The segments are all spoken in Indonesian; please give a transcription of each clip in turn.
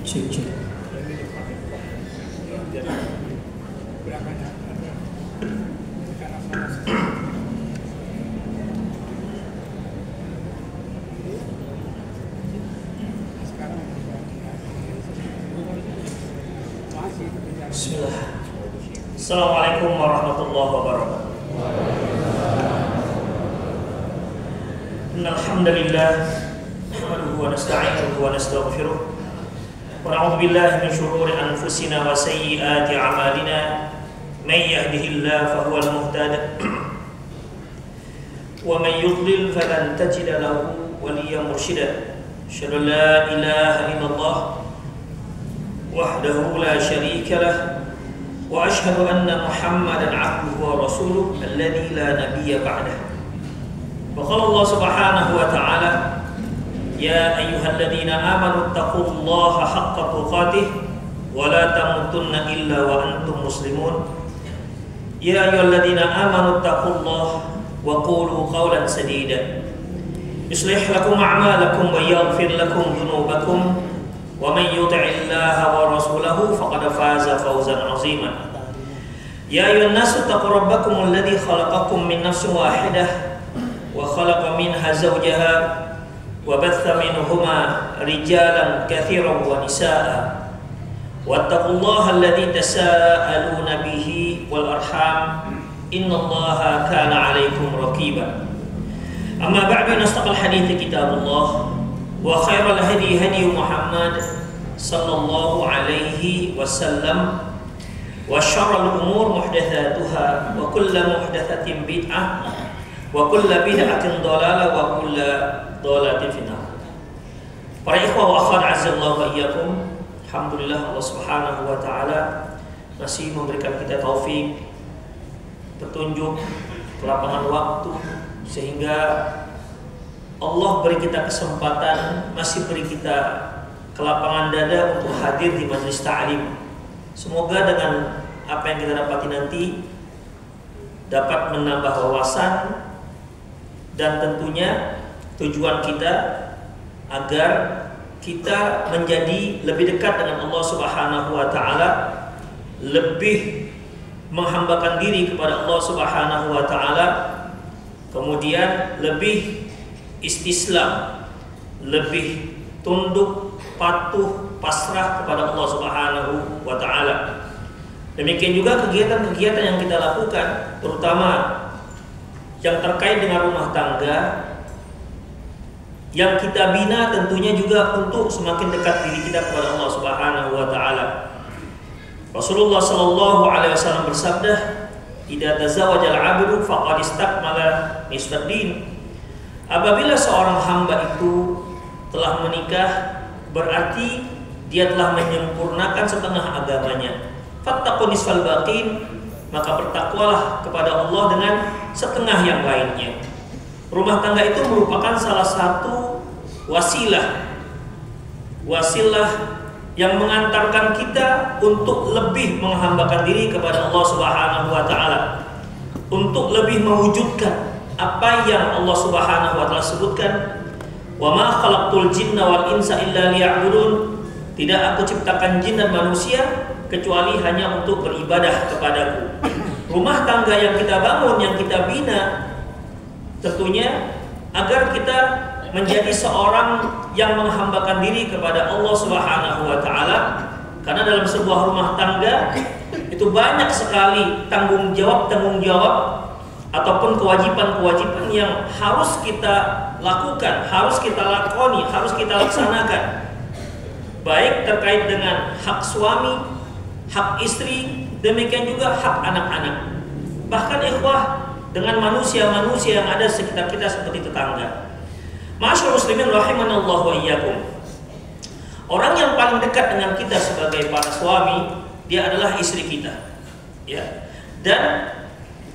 Cek. Bismillah. Assalamualaikum warahmatullahi wabarakatuh. Innal hamdalillah nahmaduhu wa nasta'inuhu wa nastaghfiruh wa na'udzu billahi min shururi anfusina wa sayyiati a'malina. May yahdihillahu fahuwal muhtadi wa may yudlil falan tajida lahu waliyyan mursyida. Asyhadu an la ilaha illallah wahdahu la syarika lah wa asyhadu anna Muhammadan 'abduhu wa rasuluh alladzi la nabiyya ba'dahu. Wa qala Allah Subhanahu wa ta'ala, ya ayyuhalladzina amanu taqullaha haqqa tuqatih wa la tamutunna illa wa antum muslimun. Ya ayyuhalladzina amanu taqullaha wa qulu qawlan sadida yuslih lakum a'malakum wa yaghfir lakum dhunubakum wa man yuti'illaha wa rasulahu faqad faza fawzan 'azima. Ya ayyuhan nasu taqu rabbakum alladzi khalaqakum min nafsin wahidah wa khalaqa minha zawjaha wa batha minhuma rijalan katsiran wa nisaa'a wattaqullaha alladzi tasaaluna bihi wal arham innallaha kana 'alaikum raqiba. Amma ba'du, nastaqal hadithi kitabullah wa khairal hadi hadi Muhammad sallallahu alaihi wasallam wa syarrul umur muhdatsatuha wa kullu muhdatsatin bid'ah wa kullu bid'atin dhalalah wa kullu dhalalatin finnar. Para ikhwah wa akhwat azzallahu wa iyyakum, alhamdulillah Allah Subhanahu wa taala masih memberikan kita taufik, petunjuk, kelapangan waktu, sehingga Allah beri kita kesempatan, masih beri kita kelapangan dada untuk hadir di majelis ta'lim. Semoga dengan apa yang kita dapati nanti dapat menambah wawasan dan tentunya tujuan kita agar kita menjadi lebih dekat dengan Allah Subhanahu wa taala, lebih menghambakan diri kepada Allah Subhanahu wa taala, kemudian lebih istislam, lebih tunduk, patuh, pasrah kepada Allah Subhanahu wa taala. Demikian juga kegiatan-kegiatan yang kita lakukan, terutama yang terkait dengan rumah tangga, yang kita bina tentunya juga untuk semakin dekat diri kita kepada Allah Subhanahu wa taala. Rasulullah sallallahu alaihi wasallam bersabda, "Idza tazawwajal 'abdu faqad istakmala nisfad din." Apabila seorang hamba itu telah menikah, berarti dia telah menyempurnakan setengah agamanya. Fattaqun nisfal baqin, maka bertakwalah kepada Allah dengan setengah yang lainnya. Rumah tangga itu merupakan salah satu wasilah yang mengantarkan kita untuk lebih menghambakan diri kepada Allah Subhanahu wa taala, untuk lebih mewujudkan apa yang Allah Subhanahu wa taala sebutkan, "Wa ma khalaqtul jinna wal insa illa liya'budun." Tidak aku ciptakan jin dan manusia kecuali hanya untuk beribadah kepadaku. Rumah tangga yang kita bangun, yang kita bina, tentunya agar kita menjadi seorang yang menghambakan diri kepada Allah Subhanahu wa taala. Karena dalam sebuah rumah tangga itu banyak sekali tanggung jawab ataupun kewajiban-kewajiban yang harus kita lakukan, harus kita lakoni, harus kita laksanakan. Baik terkait dengan hak suami, hak istri, demikian juga hak anak-anak. Bahkan ikhwah, dengan manusia-manusia yang ada sekitar kita seperti tetangga. Ma'asyiral muslimin rahimanallahu wa iyyakum. Orang yang paling dekat dengan kita sebagai para suami, dia adalah istri kita. Ya. Dan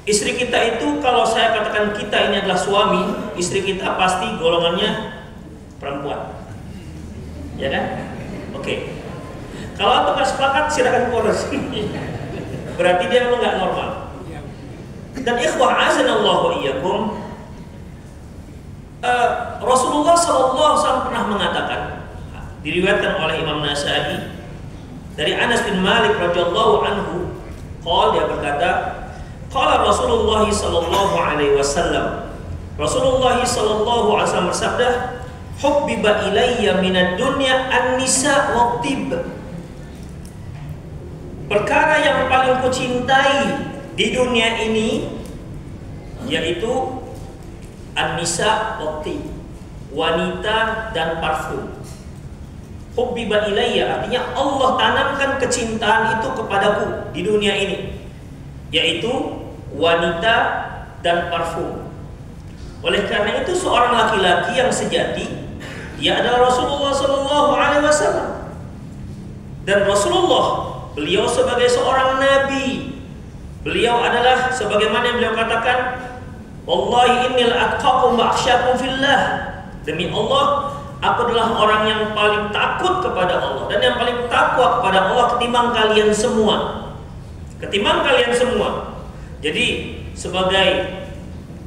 istri kita itu, kalau saya katakan kita ini adalah suami, istri kita pasti golongannya perempuan. Ya kan? Oke. Kalau antum sepakat silakan keluar sini. Berarti dia memang nggak normal. Dan ikhwah azanallahu wa iyyakum, Rasulullah SAW pernah mengatakan, diriwayatkan oleh Imam Nasa'i dari Anas bin Malik radhiyallahu anhu, dia berkata, qala Rasulullah sallallahu alaihi wasallam, Rasulullah sallallahu alaihi wasallam bersabda, hubbiba ilayya minad dunya an-nisa wa tib. Perkara yang paling kucintai di dunia ini yaitu an-nisa wa tib, wanita dan parfum. Hubbiba ilayya artinya Allah tanamkan kecintaan itu kepadaku di dunia ini, yaitu wanita dan parfum. Oleh karena itu seorang laki-laki yang sejati dia adalah Rasulullah sallallahu alaihi wasallam. Dan Rasulullah, beliau sebagai seorang nabi, beliau adalah sebagaimana yang beliau katakan, wallahi innil atqakum wa akhsyakum fillah. Demi Allah, aku adalah orang yang paling takut kepada Allah dan yang paling takwa kepada Allah ketimbang kalian semua. Ketimbang kalian semua. Jadi sebagai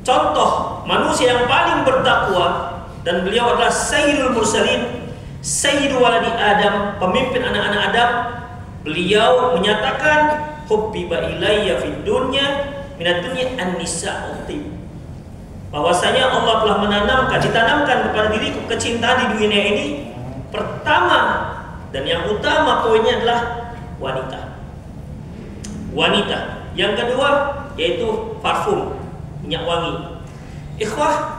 contoh manusia yang paling bertakwa, dan beliau adalah Sayyidul Mursalin, Sayyidu waladi Adam, pemimpin anak-anak Adam. Beliau menyatakan hubbiba ilayya fid dunya minad dunya an-nisa wa tib. Bahwasanya Allah telah ditanamkan kepada diriku kecintaan di dunia ini. Pertama dan yang utama poinnya adalah wanita. Wanita. Yang kedua yaitu parfum, minyak wangi. Ikhwah,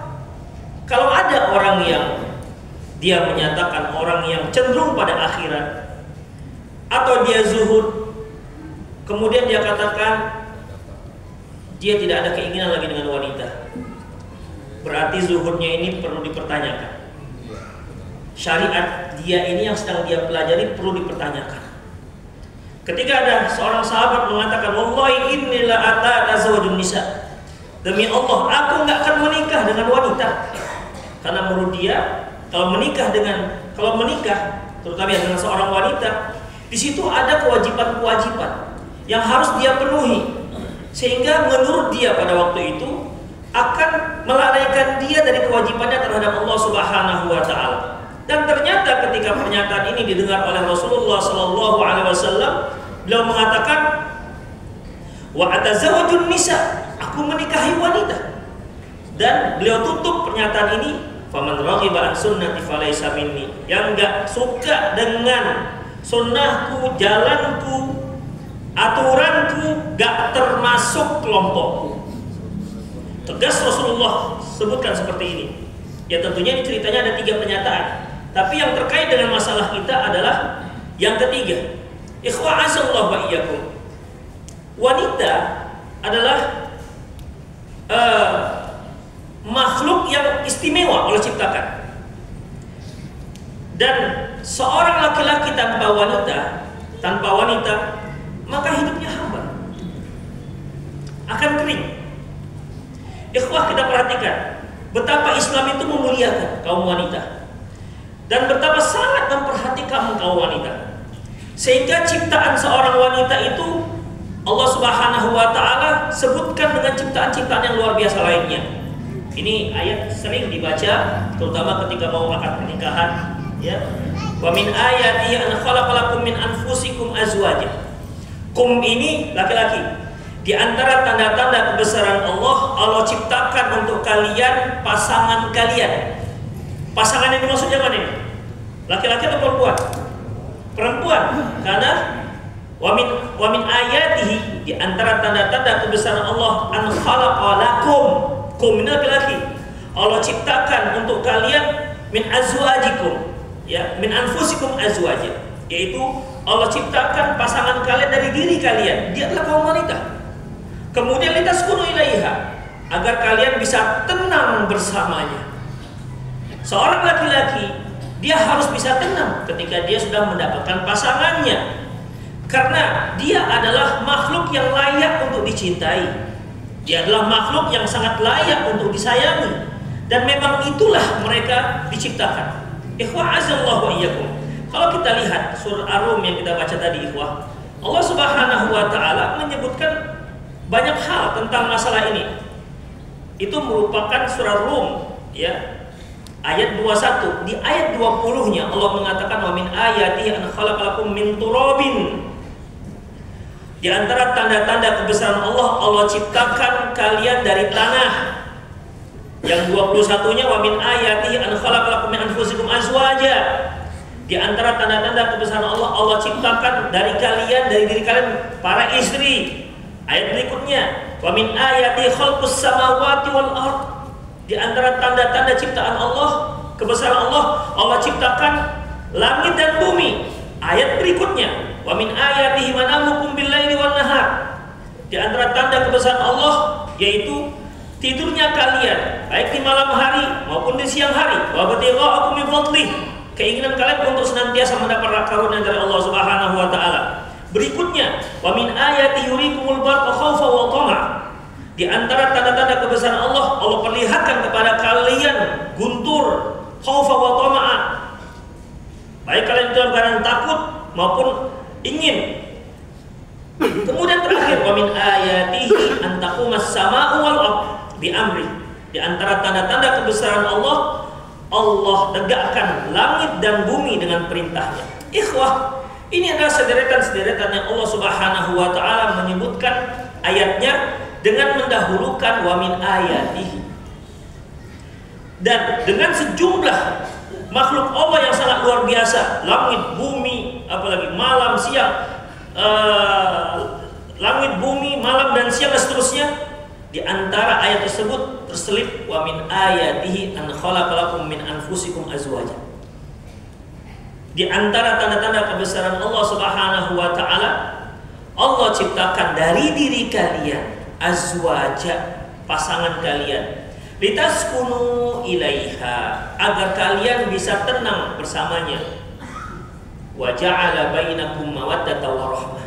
kalau ada orang yang dia menyatakan orang yang cenderung pada akhirat, atau dia zuhud, kemudian dia katakan dia tidak ada keinginan lagi dengan wanita, berarti zuhudnya ini perlu dipertanyakan. Syariat dia ini yang sedang dia pelajari perlu dipertanyakan. Ketika ada seorang sahabat mengatakan, wallahi inni la atazawwajun nisa, demi Allah aku nggak akan menikah dengan wanita, karena menurut dia kalau menikah terutama dengan seorang wanita, di situ ada kewajiban-kewajiban yang harus dia penuhi, sehingga menurut dia pada waktu itu akan melalaikan dia dari kewajibannya terhadap Allah Subhanahu wa taala. Dan ternyata ketika pernyataan ini didengar oleh Rasulullah sallallahu alaihi wasallam, beliau mengatakan, wa atazawwajun nisa, aku menikahi wanita. Dan beliau tutup pernyataan ini, faman raghiba an sunnati falaysa minni, yang enggak suka dengan sunnahku, jalanku, aturanku, enggak termasuk kelompokku. Tegas Rasulullah sebutkan seperti ini. Ya tentunya ini ceritanya ada 3 pernyataan, tapi yang terkait dengan masalah kita adalah yang ketiga. Ikhwah azallahu wa iyyakum. Wanita adalah makhluk yang istimewa Allah ciptakan. Dan seorang laki-laki tanpa wanita, maka hidupnya hambar, akan kering. Ikhwah, kita perhatikan betapa Islam itu memuliakan kaum wanita dan betapa sangat memperhatikan kaum wanita, sehingga ciptaan seorang wanita itu Allah Subhanahu wa taala sebutkan dengan ciptaan-ciptaan yang luar biasa lainnya. Ini ayat sering dibaca terutama ketika mau akad pernikahan, ya. Wa min ayatihi an khalaqalakum min anfusikum azwaja. Kum ini laki-laki. Di antara tanda-tanda kebesaran Allah ciptakan untuk kalian pasangan kalian. Pasangan yang dimaksudnya mana ini? Laki-laki atau perempuan? Perempuan. Karena wa min ayatihi, di antara tanda-tanda kebesaran Allah, an khalaqalakum, kum ini laki-laki. Allah ciptakan untuk kalian min azwajikum, ya, min anfusikum azwaja, yaitu Allah ciptakan pasangan kalian dari diri kalian. Dia adalah kaum wanita. Kemudian litaskunu ilaiha, agar kalian bisa tenang bersamanya. Seorang laki-laki dia harus bisa tenang ketika dia sudah mendapatkan pasangannya, karena dia adalah makhluk yang layak untuk dicintai. Dia adalah makhluk yang sangat layak untuk disayangi, dan memang itulah mereka diciptakan. Ikhwah azallahu wa iyyakum. Kalau kita lihat surah Ar-Rum yang kita baca tadi, ikhwah, Allah Subhanahu wa taala menyebutkan banyak hal tentang masalah ini. Itu merupakan surah Rum, ya. ayat 21. Di ayat 20-nya Allah mengatakan wa min ayatihi an khalaqalakum min turabin. Di antara tanda-tanda kebesaran Allah, Allah ciptakan kalian dari tanah. Yang 21-nya wa min ayatihi an khalaqalakum min anfusikum azwaja. Di antara tanda-tanda kebesaran Allah, Allah ciptakan dari kalian, dari diri kalian para istri. Ayat berikutnya, wa min ayati khalqus samawati wal ard. Di antara tanda-tanda ciptaan Allah, kebesaran Allah, Allah ciptakan langit dan bumi. Ayat berikutnya, wa min ayatihi manamukum bil laili wan nahar. Di antara tanda kebesaran Allah yaitu tidurnya kalian baik di malam hari maupun di siang hari. Wa batighaa'akum min fadlih. Keinginan kalian untuk senantiasa mendapat karunia dari Allah Subhanahu wa taala. Berikutnya, wa min ayati yurikumul barqa khaufa wa tama'. Di antara tanda-tanda kebesaran Allah, Allah perlihatkan kepada kalian guntur khaufa wa tama'. Baik kalian dalam keadaan takut maupun ingin. Kemudian terakhir, wa min ayatihi an taqumas sama'u wal ard bi amri. Di antara tanda-tanda kebesaran Allah, Allah tegakkan langit dan bumi dengan perintahnya. Ikhwah, ini adalah sederetan-sederetan yang Allah Subhanahu wa taala menyebutkan ayatnya dengan mendahulukan wa min ayatihi. Dan dengan sejumlah makhluk Allah yang sangat luar biasa, langit, bumi, apalagi malam, siang, langit, bumi, malam dan siang dan seterusnya. Di antara ayat tersebut terselip wa min ayatihi an khalaqalakum min anfusikum azwaja. Di antara tanda-tanda kebesaran Allah Subhanahu wa taala, Allah ciptakan dari diri kalian azwaja, pasangan kalian, litaskunu ilaiha, agar kalian bisa tenang bersamanya. Wa ja'ala bainakum mawaddatan wa rahmah.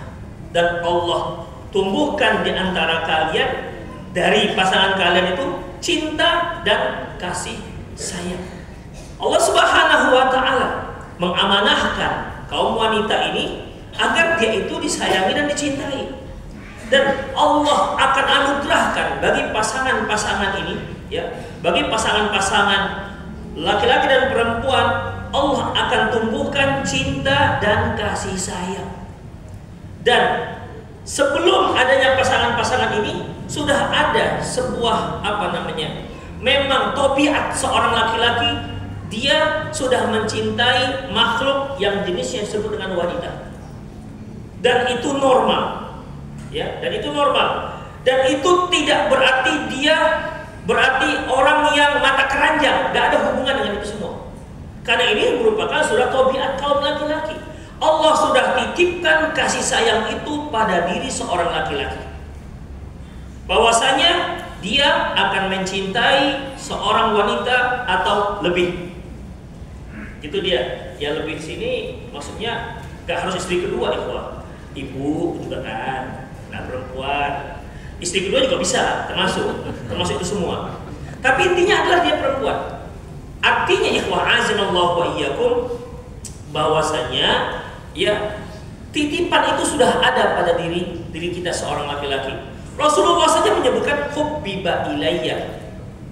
Dan Allah tumbuhkan di antara kalian, dari pasangan kalian itu, cinta dan kasih sayang. Allah Subhanahu wa taala mengamanahkan kaum wanita ini agar dia itu disayangi dan dicintai. Dan Allah akan anugerahkan bagi pasangan-pasangan ini, ya, bagi pasangan-pasangan laki-laki dan perempuan, Allah akan tumbuhkan cinta dan kasih sayang. Dan sebelum adanya pasangan-pasangan ini sudah ada sebuah memang tabiat seorang laki-laki, dia sudah mencintai makhluk yang jenisnya disebut dengan wanita. Dan itu normal. Ya, dan itu normal. Dan itu tidak berarti dia orang yang mata keranjang, gak ada hubungan dengan itu semua. Karena ini merupakan sudah tabiat kaum laki-laki. Allah sudah titipkan kasih sayang itu pada diri seorang laki-laki, bahwasanya dia akan mencintai seorang wanita atau lebih. Itu dia. Yang lebih di sini maksudnya gak harus istri kedua, ibu juga kan, nah perempuan, istri kedua juga bisa, termasuk itu semua. Tapi intinya adalah dia perempuan. Artinya ikhwah azanallahu wa iyyakum, bahwasanya ya titipan itu sudah ada pada diri kita seorang laki-laki. Rasulullah saja menyebutkan hubbiba ilayya,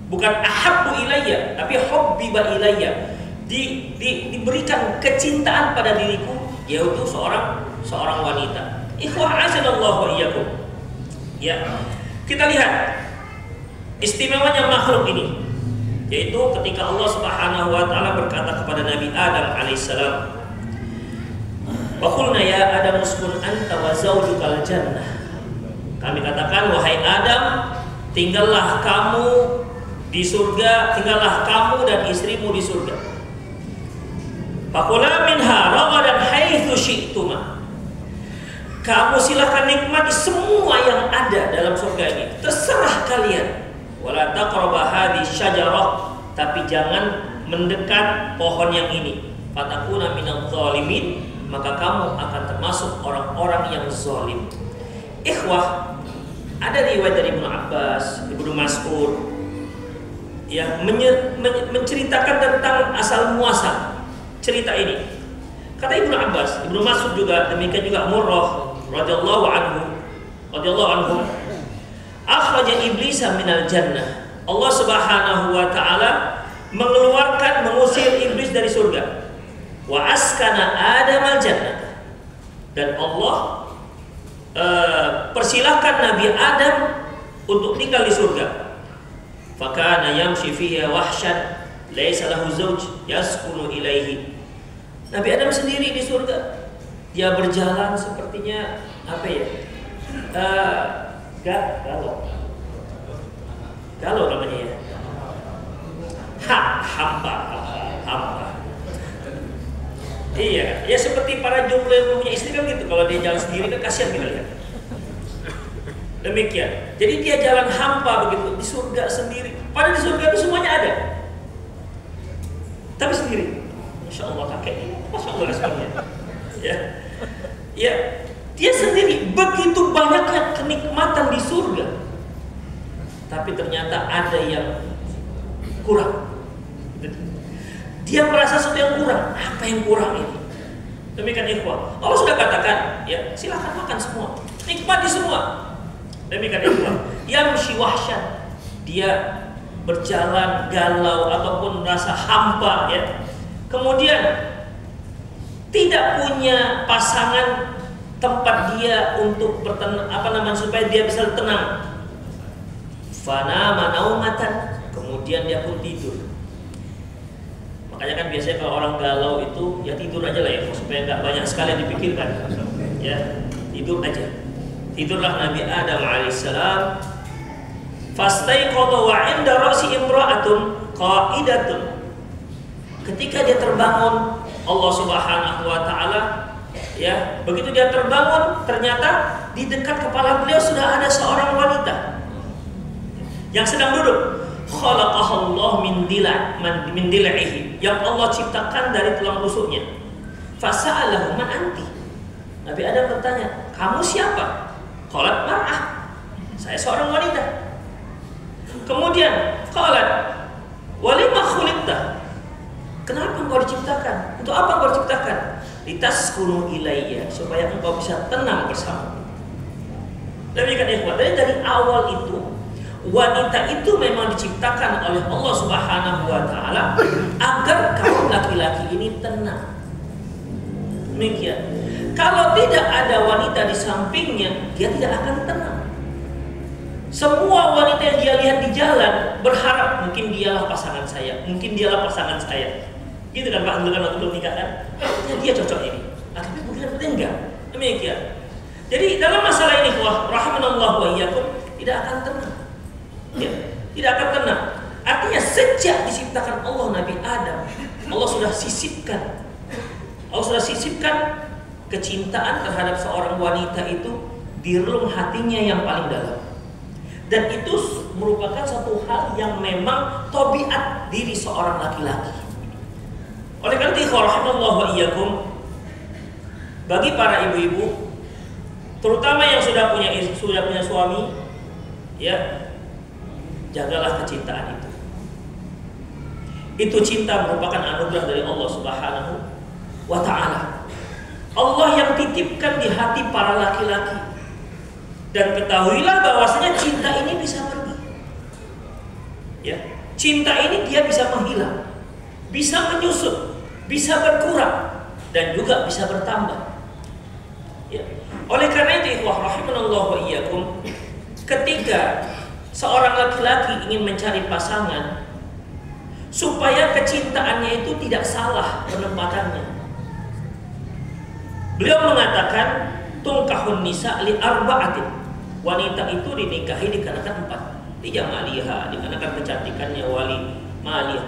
bukan ahabbu ilayya, tapi hubbiba ilayya. Diberikan kecintaan pada diriku, yaitu seorang wanita. Ikhwah azanallahu wa iyyakum. Ya, kita lihat istimewanya makhluk ini, yaitu ketika Allah Subhanahu wa taala berkata kepada Nabi Adam alaihissalam, "Wa qulna ya Adam uskun anta wa zawjukal jannah." Kami katakan, wahai Adam, tinggallah kamu di surga, tinggallah kamu dan istrimu di surga. Fakula minha ragadan haitsu syi'tuma. Kamu silakan nikmati semua yang ada dalam surga ini, terserah kalian. Wala taqrabu hadhihi syajarah, tapi jangan mendekat pohon yang ini. Fatakuna minadh dhalimin, maka kamu akan termasuk orang-orang yang zalim. Ikhwah, ada riwayat dari Ibnu Abbas, Ibnu Mas'ud yang menceritakan tentang asal muasal cerita ini. Kata Ibnu Abbas, Ibnu Mas'ud juga, demikian juga Murrah radhiyallahu anhu, akhraja iblisa minal jannah. Allah Subhanahu wa taala mengusir iblis dari surga. Wa askana Adam al-jannah. Dan Allah persilahkan Nabi Adam untuk tinggal di surga. Fakana yamshi fiha wahsyan laisa lahu zawj yaskunu ilaihi. Nabi Adam sendiri di surga. Dia berjalan sepertinya apa ya? Galau namanya ya. Hamba. Iya, ya seperti para jomblo yang punya istri kan gitu. Kalau dia jalan sendiri kan kasihan kita lihat. Demikian. Jadi dia jalan hampa begitu di surga sendiri. Padahal di surga itu semuanya ada. Tapi sendiri. Masya Allah kakeknya. Masya Allah responnya. Ya, dia sendiri. Begitu banyaknya kenikmatan di surga. Tapi ternyata ada yang kurang. Dia merasa sesuatu yang kurang. Apa yang kurang ini? Demikian ikhwah. Allah sudah katakan, ya silakan makan semua, nikmati semua. Demikian ikhwah. Yamshi wahsyan. Dia berjalan galau ataupun merasa hampa, ya. Kemudian tidak punya pasangan tempat dia untuk supaya dia bisa tenang. Fanama naumatan. Kemudian dia pun tidur. Makanya kan biasanya kalau orang galau itu ya tidur aja lah ya, supaya nggak banyak sekali yang dipikirkan. Ya, tidur aja. Tidurlah Nabi Adam alaihissalam. Fastaiqadha wa 'inda ra'si imra'atun qa'idatun. Ketika dia terbangun, Allah Subhanahu wa taala, ya, begitu dia terbangun, ternyata di dekat kepala beliau sudah ada seorang wanita yang sedang duduk. Khalaqahallahu min dil'ihi, yang Allah ciptakan dari tulang rusuknya. Fasa'alahu man anti. Nabi Adam bertanya, kamu siapa? Qalat mar'ah, saya seorang wanita. Kemudian qalat walima khuliqta, kenapa engkau diciptakan? Untuk apa engkau diciptakan? Litaskunu ilayya, supaya engkau bisa tenang bersama. Demikian ikhwan. Dari awal itu wanita itu memang diciptakan oleh Allah Subhanahu wa taala agar kaum laki-laki ini tenang. Demikian. Kalau tidak ada wanita di sampingnya, dia tidak akan tenang. Semua wanita yang dia lihat di jalan berharap mungkin dialah pasangan saya, mungkin dialah pasangan saya. Gitu kan Pak, dengan waktu belum nikah kan? Ya, dia cocok ini. Tapi bukan enggak. Demikian. Jadi dalam masalah ini, rahimanallahu wa iyyakum, tidak akan tenang. Ya, tidak akan tenang. Artinya sejak diciptakan Allah Nabi Adam, Allah sudah sisipkan kecintaan terhadap seorang wanita itu di relung hatinya yang paling dalam. Dan itu merupakan satu hal yang memang tabiat diri seorang laki-laki. Oleh karena itu, rahimallahu wa iyyakum, bagi para ibu-ibu, terutama yang sudah punya suami, ya, jagalah kecintaan itu. Itu cinta merupakan anugerah dari Allah Subhanahu wa taala. Allah yang titipkan di hati para laki-laki. Dan ketahuilah bahwasanya cinta ini bisa pergi. Ya, cinta ini dia bisa menghilang, bisa menyusut, bisa berkurang, dan juga bisa bertambah. Ya. Oleh karena itu, ikhwah rahimanallahu wa iyyakum, ketika seorang laki-laki ingin mencari pasangan, supaya kecintaannya itu tidak salah penempatannya, beliau mengatakan tungkahun nisa li arba'atin. Wanita itu dinikahi dikarenakan 4. Lijamaliha, dikarenakan kecantikannya, wali maliyah,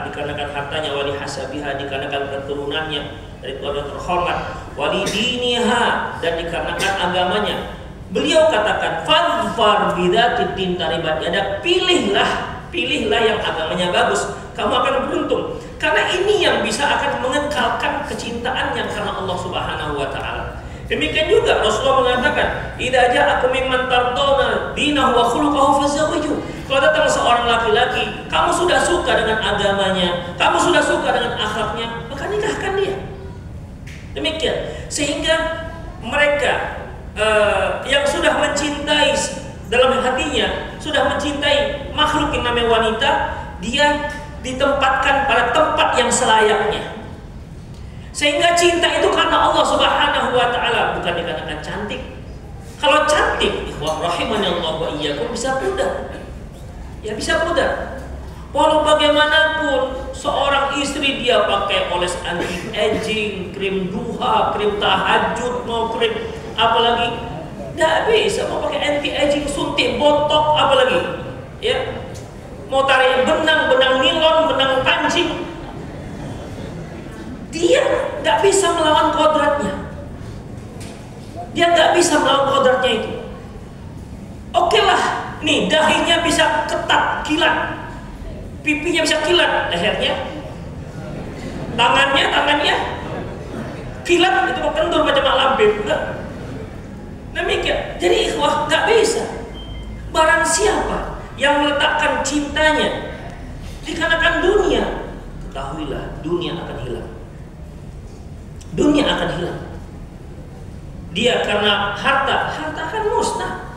dikarenakan hartanya, wali hasabiha, dikarenakan keturunannya dari keluarga terhormat, wali diniha, dan dikarenakan agamanya. Beliau katakan fadfar bidzatid din taribat yadak, pilihlah yang agamanya bagus, kamu akan beruntung. Karena ini yang bisa akan mengekalkan kecintaannya karena Allah Subhanahu wa taala. Demikian juga Rasulullah mengatakan, "Idza ja'akum mimman tardawna dinahu wa khuluquhu fazawwiju." Kalau datang seorang laki-laki, kamu sudah suka dengan agamanya, kamu sudah suka dengan akhlaknya, maka nikahkan dia. Demikian. Sehingga mereka yang sudah mencintai dalam hatinya, sudah mencintai makhluk yang namanya wanita, dia ditempatkan pada tempat yang selayaknya. Sehingga cinta itu karena Allah Subhanahu wa taala, bukan dikarenakan cantik. Kalau cantik, ikhwah rahimanallah wa iyyakum, bisa pudar. Ya bisa pudar. Walau bagaimanapun seorang istri dia pakai oles anti aging, krim duha, krim tahajud, mau krim apalagi, tidak bisa. Mau pakai anti aging, suntik botok apalagi, ya. Mau tarik benang nilon, benang pancing, dia nggak bisa melawan kodratnya. Dia nggak bisa melawan kodratnya itu. Oke lah, nih dahinya bisa ketat, kilat, pipinya bisa kilat, lehernya, tangannya kilat, itu kok kendur macam mak lampir. Demikian. Jadi ikhwah nggak bisa. Barang siapa yang meletakkan cintanya dikarenakan dunia, ketahuilah dunia akan hilang. Dunia akan hilang. Dia karena harta akan musnah.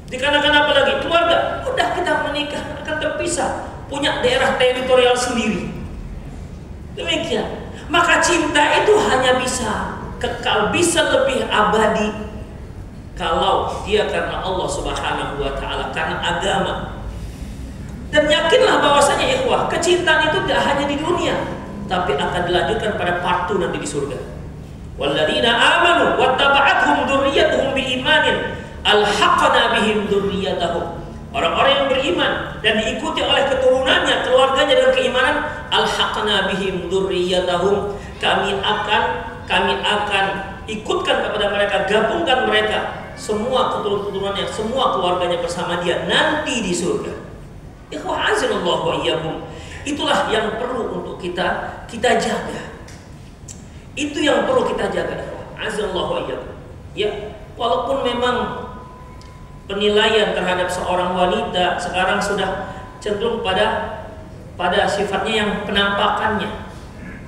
Dikarenakan apa lagi? Keluarga, udah kita menikah akan terpisah, punya daerah teritorial sendiri. Demikian. Maka cinta itu hanya bisa kekal, bisa lebih abadi kalau dia karena Allah Subhanahu wa taala, karena agama. Dan yakinlah bahwasanya ikhwah, kecintaan itu tidak hanya di dunia, tapi akan dilanjutkan pada partu nanti di surga. Walladzina amanu wattaba'athum dzurriyyatuhum biimanin alhaqna bihim dzurriyyatahum. Orang-orang yang beriman dan diikuti oleh keturunannya, keluarganya dengan keimanan, alhaqna bihim dzurriyyatahum, kami akan ikutkan kepada mereka, gabungkan mereka semua keturunannya, semua keluarganya bersama dia nanti di surga. Ikhwah azanallahu wa iyyakum. Itulah yang perlu untuk kita jaga. Itu yang perlu kita jaga. Azallahu wa iyyakum. Ya, walaupun memang penilaian terhadap seorang wanita sekarang sudah cenderung pada sifatnya yang penampakannya.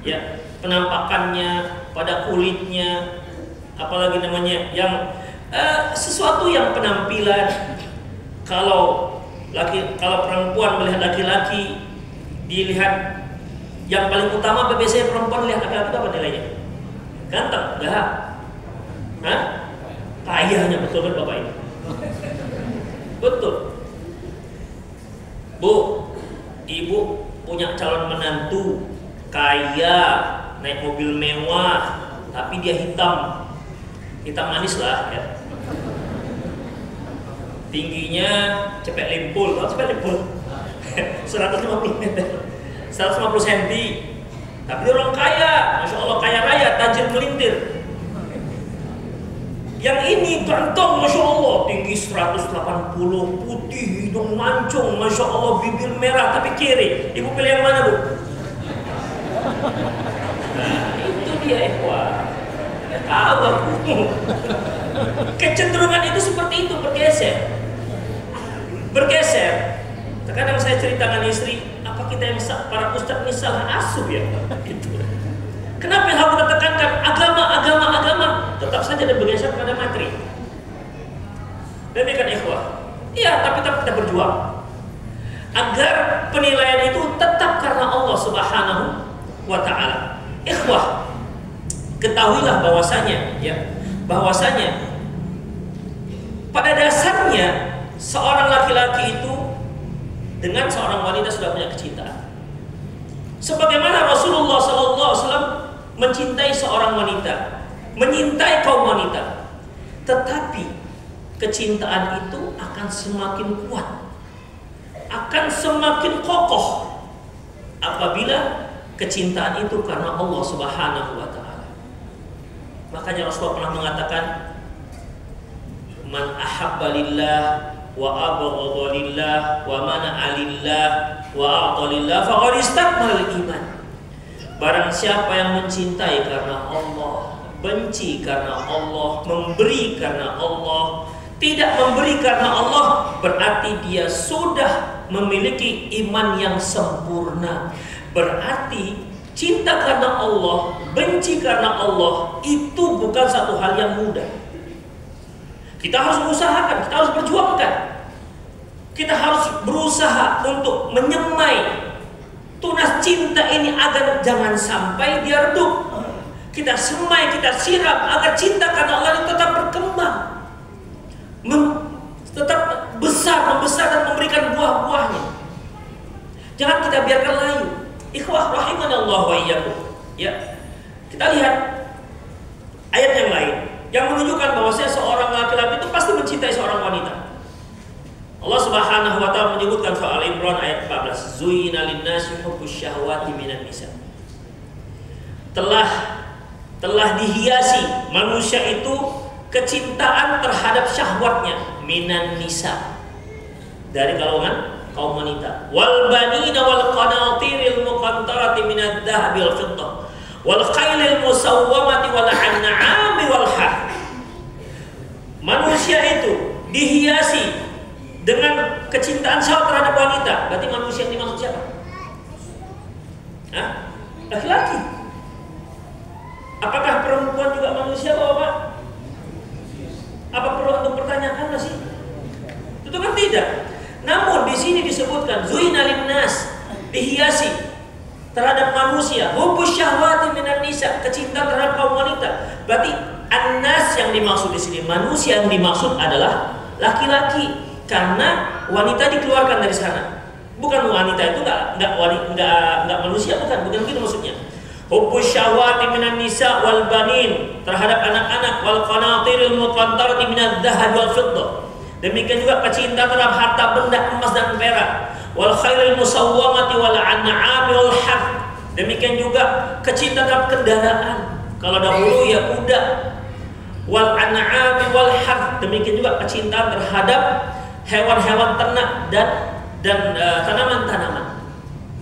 Ya, penampakannya, pada kulitnya, apalagi namanya yang sesuatu yang penampilan. Kalau perempuan melihat laki-laki, dilihat yang paling utama biasanya perempuan lihat laki-laki itu apa nilainya? Ganteng, enggak? Hah? Kayanya, betul kan Bapak ini? Betul. Bu, ibu punya calon menantu kaya, naik mobil mewah, tapi dia hitam manis lah ya. Tingginya cepek limpul, 150 meter, 150 cm. Tapi dia orang kaya, masya Allah, kaya raya, tajir melintir. Yang ini ganteng, masya Allah, tinggi 180, putih, hidung mancung, masya Allah, bibir merah tapi kiri. Ibu pilih yang mana, Bu? Nah, itu dia ikhwah. Tahu aku. Kecenderungan itu seperti itu, bergeser. Terkadang saya ceritakan istri, apa kita yang para ustadz ini salah asuh ya? Gitu. Kenapa yang harus kita tekankan agama? Tetap saja ada bergeser pada materi. Demikian ikhwah. Iya, tapi tetap kita berjuang agar penilaian itu tetap karena Allah Subhanahu wa taala. Ikhwah, ketahuilah bahwasanya pada dasarnya seorang laki-laki itu dengan seorang wanita sudah punya kecintaan. Sebagaimana Rasulullah SAW mencintai seorang wanita, menyintai kaum wanita, tetapi kecintaan itu akan semakin kuat, akan semakin kokoh apabila kecintaan itu karena Allah Subhanahu wa taala. Makanya Rasulullah pernah mengatakan, man ahabba lillah wa abghadha lillah wa mana'a lillah wa a'ta lillah faqad istakmal iman. Barang siapa yang mencintai karena Allah, benci karena Allah, memberi karena Allah, tidak memberi karena Allah, berarti dia sudah memiliki iman yang sempurna. Berarti cinta karena Allah, benci karena Allah itu bukan satu hal yang mudah. Kita harus usahakan, kita harus berjuangkan. Kita harus berusaha untuk menyemai tunas cinta ini agar jangan sampai dia redup. Kita semai, kita siram agar cinta karena Allah ini tetap berkembang, tetap membesar dan memberikan buah-buahnya. Jangan kita biarkan layu. Ikhwah rahimanallah wa iyyakum. Ya. Kita lihat ayat yang lain yang menunjukkan bahwasanya seorang laki-laki itu pasti mencintai seorang wanita. Allah Subhanahu wa taala menyebutkan soal Imran ayat 14, Zuyina lin-nasi hubbus syahwati minan nisa. Telah dihiasi manusia itu kecintaan terhadap syahwatnya minan nisa, dari kaum wanita. Wal banina wal qanatiril muqantarati minad dhahabi wal fiddah wal khailil musawwamati wal an'ami wal harth. Manusia itu dihiasi dengan kecintaan syahwat terhadap wanita. Berarti manusia yang dimaksud siapa? Hah? Laki-laki. Apakah perempuan juga manusia, Bapak? Apa perlu untuk pertanyakan sih? Itu kan tidak. Namun di sini disebutkan zuina linnas, dihiasi terhadap manusia, hubbus syahwati minan nisa, kecintaan terhadap kaum wanita. Berarti annas yang dimaksud di sini, manusia yang dimaksud adalah laki-laki, karena wanita dikeluarkan dari sana. Bukan wanita itu enggak manusia, bukan begitu maksudnya. Hubbus syahwati minan nisa wal banin, terhadap anak-anak, wal qanatiril muqantarati minadz dzahab wal fiddah. Demikian juga kecintaan terhadap harta benda emas dan perak, wal khairil musawwamati wal an'ami wal harth. Demikian juga kecintaan terhadap kendaraan. Kalau dahulu ya kuda, wal an'ami wal harth. Demikian juga kecintaan terhadap hewan-hewan ternak dan tanaman-tanaman.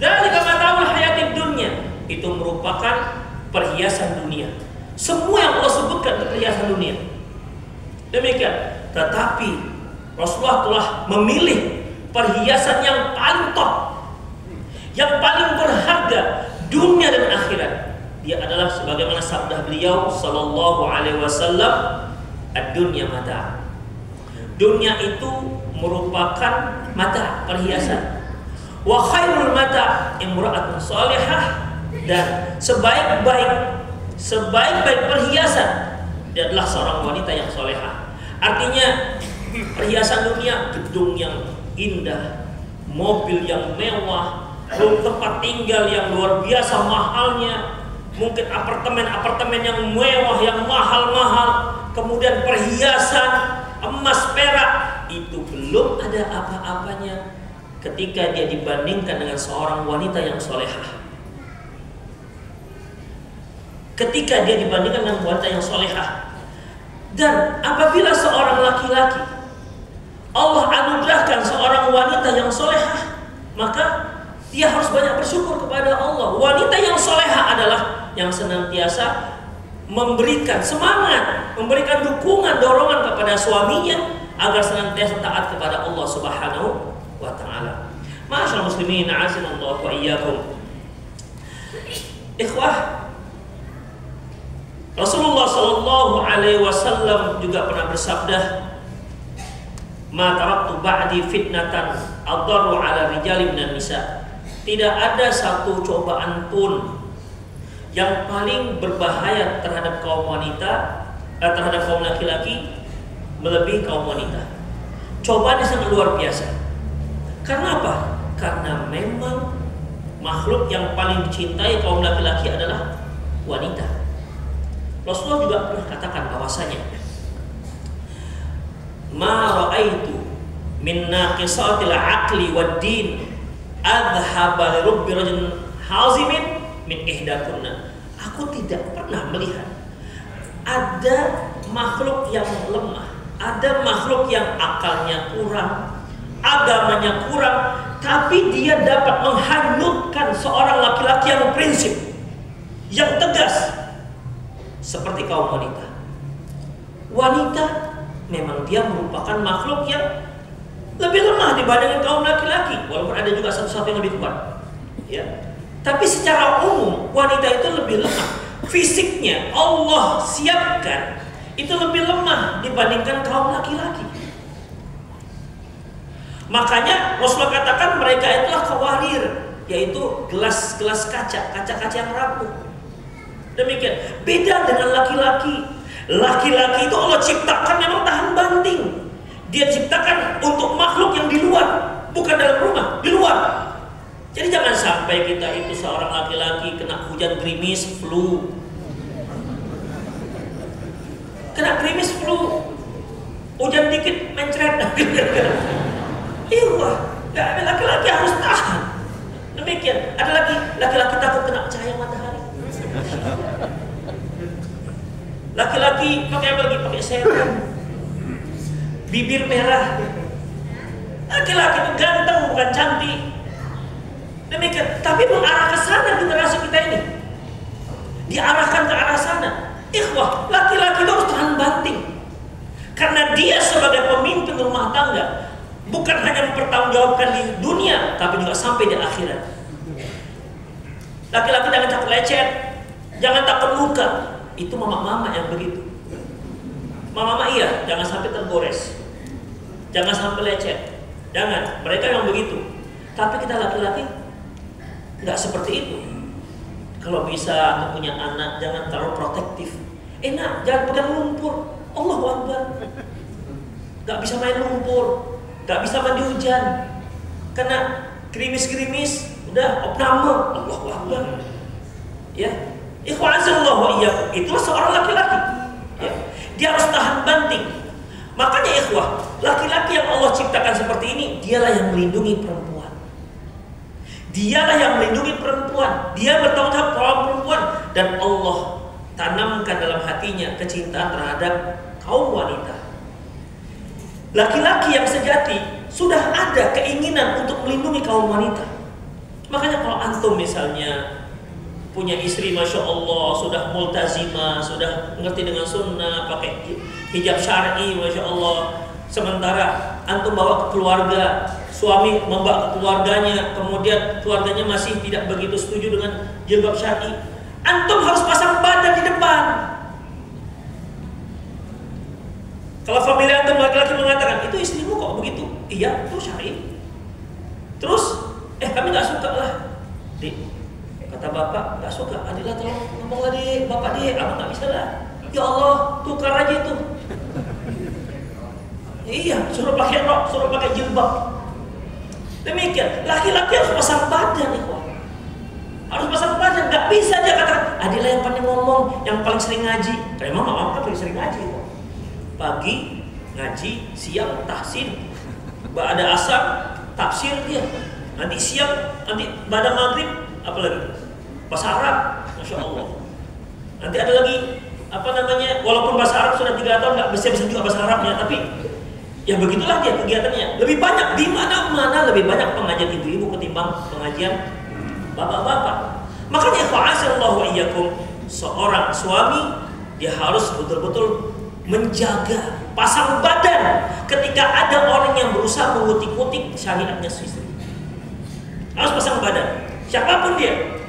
Dzalika mata'ul hayatid dunya, itu merupakan perhiasan dunia. Semua yang Allah sebutkan itu perhiasan dunia. Demikian. Tetapi Rasulullah telah memilih perhiasan yang paling top, yang paling berharga dunia dan akhirat. Dia adalah sebagaimana sabda beliau sallallahu alaihi wasallam, ad-dunya mata'. Dunia itu merupakan mata, perhiasan. Wa khairul mata' imra'atun salihah, dan sebaik-baik perhiasan dia adalah seorang wanita yang solehah. Artinya perhiasan dunia, gedung yang indah, mobil yang mewah, tempat tinggal yang luar biasa mahalnya, mungkin apartemen yang mewah, yang mahal-mahal, kemudian perhiasan emas perak, itu belum ada apa-apanya ketika dia dibandingkan dengan seorang wanita yang solehah. Ketika dia dibandingkan dengan wanita yang solehah. Dan apabila seorang laki-laki Allah anugerahkan seorang wanita yang solehah, maka dia harus banyak bersyukur kepada Allah. Wanita yang solehah adalah yang senantiasa memberikan semangat, memberikan dukungan, dorongan kepada suaminya agar senantiasa taat kepada Allah Subhanahu wa ta'ala. Ma'asyiral muslimin, a'azinallahu wa iyyakum. Ikhwah, Rasulullah sallallahu alaihi wasallam juga pernah bersabda, "Ma taraktu ba'di fitnatan adarru 'ala rijali minan nisa." Tidak ada satu cobaan pun yang paling berbahaya terhadap kaum wanita, terhadap kaum laki-laki melebihi kaum wanita. Cobaannya sangat luar biasa. Karena apa? Karena memang makhluk yang paling dicintai kaum laki-laki adalah wanita. Rasulullah juga pernah katakan bahwasanya, "Ma ra'aitu min naqisatil aqli wad din adhhaba li rubbi rajulin hazimin min ihdakunna." Aku tidak pernah melihat ada makhluk yang lemah, ada makhluk yang akalnya kurang, agamanya kurang, tapi dia dapat menghanyutkan seorang laki-laki yang prinsip, yang tegas, seperti kaum wanita. Wanita memang dia merupakan makhluk yang lebih lemah dibandingkan kaum laki-laki, walaupun ada juga satu-satu yang lebih kuat. Ya. Tapi secara umum wanita itu lebih lemah. Fisiknya Allah siapkan itu lebih lemah dibandingkan kaum laki-laki. Makanya Rasulullah katakan mereka itulah kawarir, yaitu gelas-gelas kaca yang rapuh. Demikian. Beda dengan laki-laki. Laki-laki itu Allah ciptakan memang tahan banting. Dia ciptakan untuk makhluk yang di luar, bukan dalam rumah, di luar. Jadi jangan sampai kita itu seorang laki-laki kena hujan gerimis, flu. Kena gerimis, flu. Hujan dikit mencret. Iya, laki-laki harus tahan. Demikian. Ada lagi laki-laki takut kena cahaya matahari. Laki-laki pakai apa lagi? Pakai serum, bibir merah. Laki-laki itu ganteng bukan cantik. Demikian. Tapi mengarah ke sana generasi kita ini. Diarahkan ke arah sana. Ikhwah, laki-laki itu harus tahan banting. Karena dia sebagai pemimpin rumah tangga bukan hanya mempertanggungjawabkan di dunia, tapi juga sampai di akhirat. Laki-laki jangan takut lecet, jangan takut luka. Itu mama-mama yang begitu. Mama-mama iya, jangan sampai tergores, jangan sampai lecet, jangan. Mereka yang begitu. Tapi kita laki-laki nggak seperti itu. Kalau bisa punya anak, jangan terlalu protektif. Enak, jangan pegang lumpur. Allahu Akbar. Nggak bisa main lumpur, nggak bisa mandi hujan, karena gerimis-gerimis, udah opname. Allahu Akbar. Ya. Ikhwanazallahu wa iyyakum. Itulah seorang laki-laki. Ya. Dia harus tahan banting. Makanya ikhwah, laki-laki yang Allah ciptakan seperti ini, dialah yang melindungi perempuan. Dialah yang melindungi perempuan. Dia bertanggung jawab terhadap perempuan, dan Allah tanamkan dalam hatinya kecintaan terhadap kaum wanita. Laki-laki yang sejati sudah ada keinginan untuk melindungi kaum wanita. Makanya kalau antum misalnya punya istri, masya Allah, sudah multazimah, sudah mengerti dengan sunnah, pakai hijab syar'i, masya Allah. Sementara antum bawa ke keluarga, suami membawa ke keluarganya, kemudian keluarganya masih tidak begitu setuju dengan jilbab syar'i, antum harus pasang badan di depan. Kalau famili antum laki-laki mengatakan, itu istrimu kok begitu? Iya, itu syar'i. Terus, kami nggak suka lah. Kata bapak, nggak suka. Adilah tolong ngomong lagi, bapak dia, abang nggak bisa lah. Ya Allah, tukar aja itu. Iya, suruh pakai rok, suruh pakai jilbab. Demikian, laki-laki harus pasang badan, harus pasang badan. Nggak bisa aja katakan, Adilah yang paling ngomong, yang paling sering ngaji. Karena memang mama kan paling sering ngaji. Pagi ngaji, siang tahsin, ada asar tafsir dia. Nanti siang, nanti pada maghrib, apalagi bahasa Arab, masya Allah. Nanti ada lagi apa namanya, walaupun bahasa Arab sudah 3 tahun nggak bisa juga bahasa Arabnya, tapi ya begitulah dia kegiatannya. Lebih banyak di mana-mana, lebih banyak pengajian ibu-ibu ketimbang pengajian bapak-bapak. Makanya fa'asallahu wa iyyakum, seorang suami dia harus betul-betul menjaga, pasang badan ketika ada orang yang berusaha mengutik-utik syariatnya istri. Harus pasang badan, siapapun dia.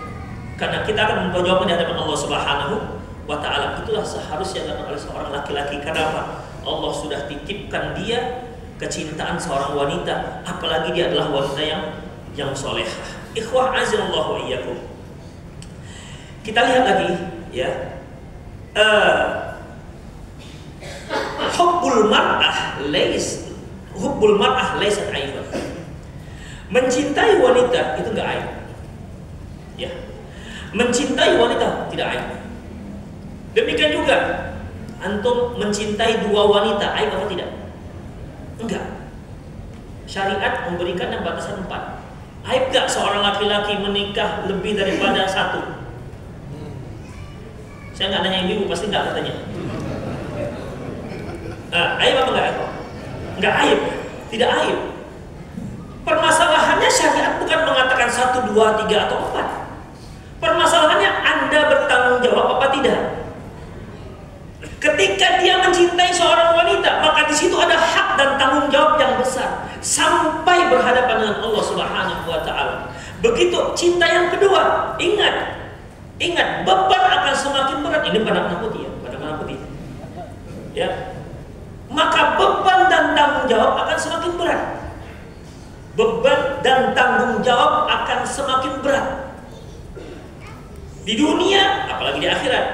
Karena kita akan menjawab di hadapan Allah Subhanahu wa Ta'ala. Itulah seharusnya dilakukan oleh seorang laki-laki. Kenapa? Allah sudah titipkan dia kecintaan seorang wanita, apalagi dia adalah wanita yang solehah. Ikhwah azallahu wa iyyakum. Kita lihat lagi, ya. Hubbul mar'ah laysat aiban. Mencintai wanita itu enggak aib. Ya. Mencintai wanita tidak aib. Demikian juga antum mencintai 2 wanita, aib apa tidak? Enggak. Syariat memberikan batasan 4. Aib enggak seorang laki-laki menikah lebih daripada 1? Saya nggak nanya ibu, pasti enggak katanya. Aib apa enggak? Enggak aib, tidak aib. Permasalahannya syariat bukan mengatakan 1, 2, 3 atau 4. Permasalahannya Anda bertanggung jawab apa tidak. Ketika dia mencintai seorang wanita, maka di situ ada hak dan tanggung jawab yang besar sampai berhadapan dengan Allah Subhanahu wa Ta'ala. Begitu cinta yang kedua, ingat beban akan semakin berat. Ini pada anak putih ya, pada anak putih. Ya, maka beban dan tanggung jawab akan semakin berat. beban dan tanggung jawab akan semakin berat. Di dunia, apalagi di akhirat.